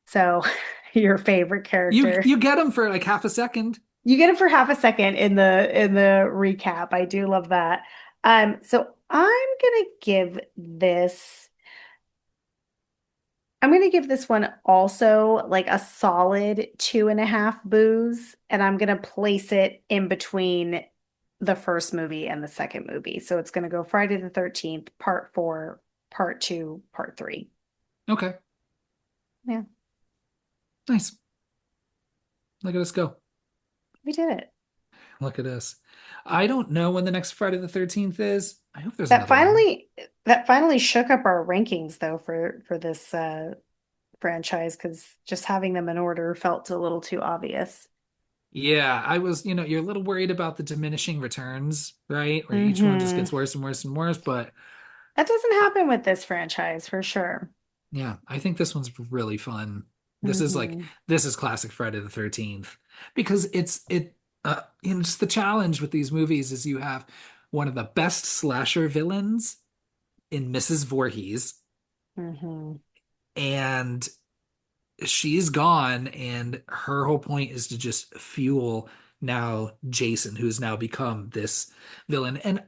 So your favorite You character. you get him for like half a second. You get it for half a second in the recap. I do love that. So I'm gonna give this one also like a solid 2.5 boos, and I'm gonna place it in between the first movie and the second movie. So it's gonna go Friday the 13th, part four, part two, part three. Okay, Yeah, nice. Look at us go. we did it. Look at us. I don't know when the next Friday the 13th is. I hope there's That another one. finally that finally shook up our rankings though for this franchise because just having them in order felt a little too obvious. Yeah, I was, you're a little worried about the diminishing returns, right? Where each one just Hmm. gets worse and worse and worse. But That doesn't uh, happen with this franchise for sure. yeah, I think this one's really fun. Hmm. This is classic Friday the 13th because it's the challenge with these movies is you have one of the best slasher villains in Mrs. Voorhees, Hmm. and she's gone, and her whole point is to just fuel now Jason, who's now become this villain. And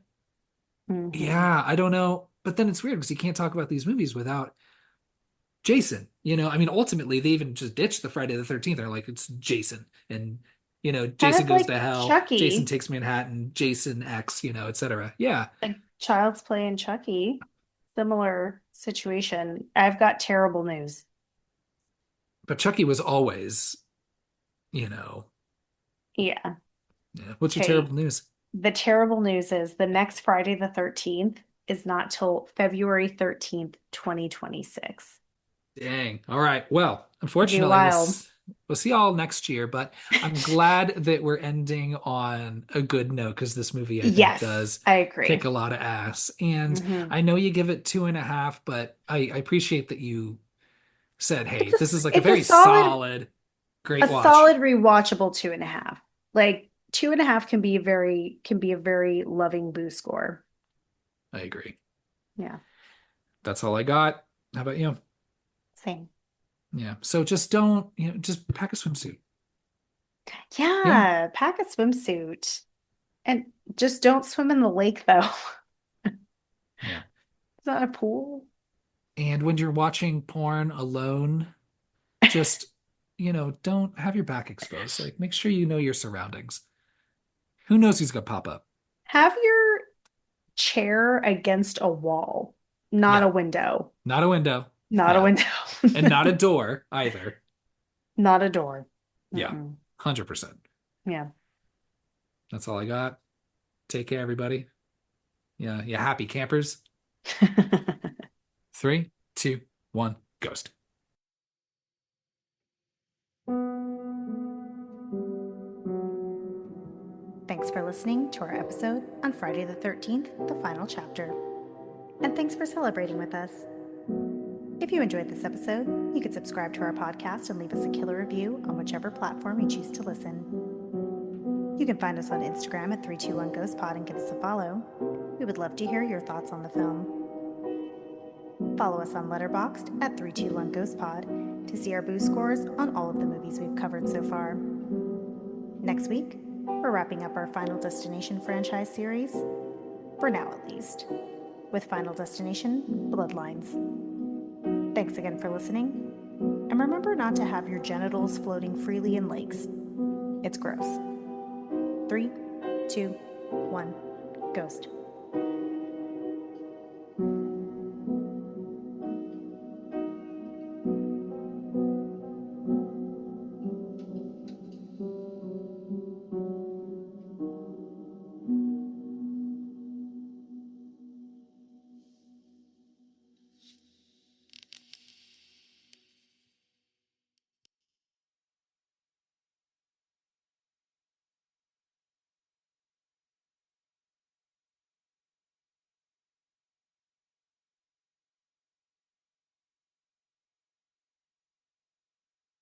Hmm. yeah, I don't know, but then it's weird because you can't talk about these movies without Jason. I mean, ultimately, they even just ditched the Friday the 13th. They're like, it's Jason. And, Kind Jason of goes like to hell, Jason Chucky, takes Manhattan, Jason X, etc. Yeah. like Child's Play and Chucky. Similar situation. I've got terrible news. But Chucky was always, you know, Yeah. yeah. What's your Okay. terrible news? The terrible news is the next Friday the 13th is not till February 13th, 2026. Dang. All right. Well, Could be unfortunately, wild. we'll see y'all next year, but I'm glad that we're ending on a good note because this movie I think Yes, does I kick agree. a lot of ass. And Hmm. I know you give it 2.5, but I appreciate that you said, hey, this is like a It's a very solid solid, a great watch. solid rewatchable 2.5. Like 2.5 can be a very loving boo score. I agree. Yeah, That's all I got. How about you? same. Yeah. So just don't, just pack a swimsuit. Yeah. Yeah, pack a swimsuit and just don't swim in the lake though. Yeah. It's not a pool. And when you're watching porn alone, just, don't have your back exposed. Like, make sure you know your surroundings. Who knows who's gonna pop up? Have your chair against a wall, not Yeah, a window. not a window. Not a Yeah, window. and not a door either. Not a door. Yeah, Mm-mm. 100%. Yeah. That's all I got. Take care, everybody. Yeah, yeah, happy campers. Three, two, one, ghost. Thanks for listening to our episode on Friday the 13th, the final chapter. And thanks for celebrating with us. If you enjoyed this episode, you could subscribe to our podcast and leave us a killer review on whichever platform you choose to listen. You can find us on Instagram at 321ghostpod and give us a follow. We would love to hear your thoughts on the film. Follow us on Letterboxd at 321ghostpod to see our boost scores on all of the movies we've covered so far. Next week, we're wrapping up our Final Destination franchise series, for now at least, with Final Destination Bloodlines. Thanks again for listening, and remember not to have your genitals floating freely in lakes. It's gross. 3, 2, 1, ghost.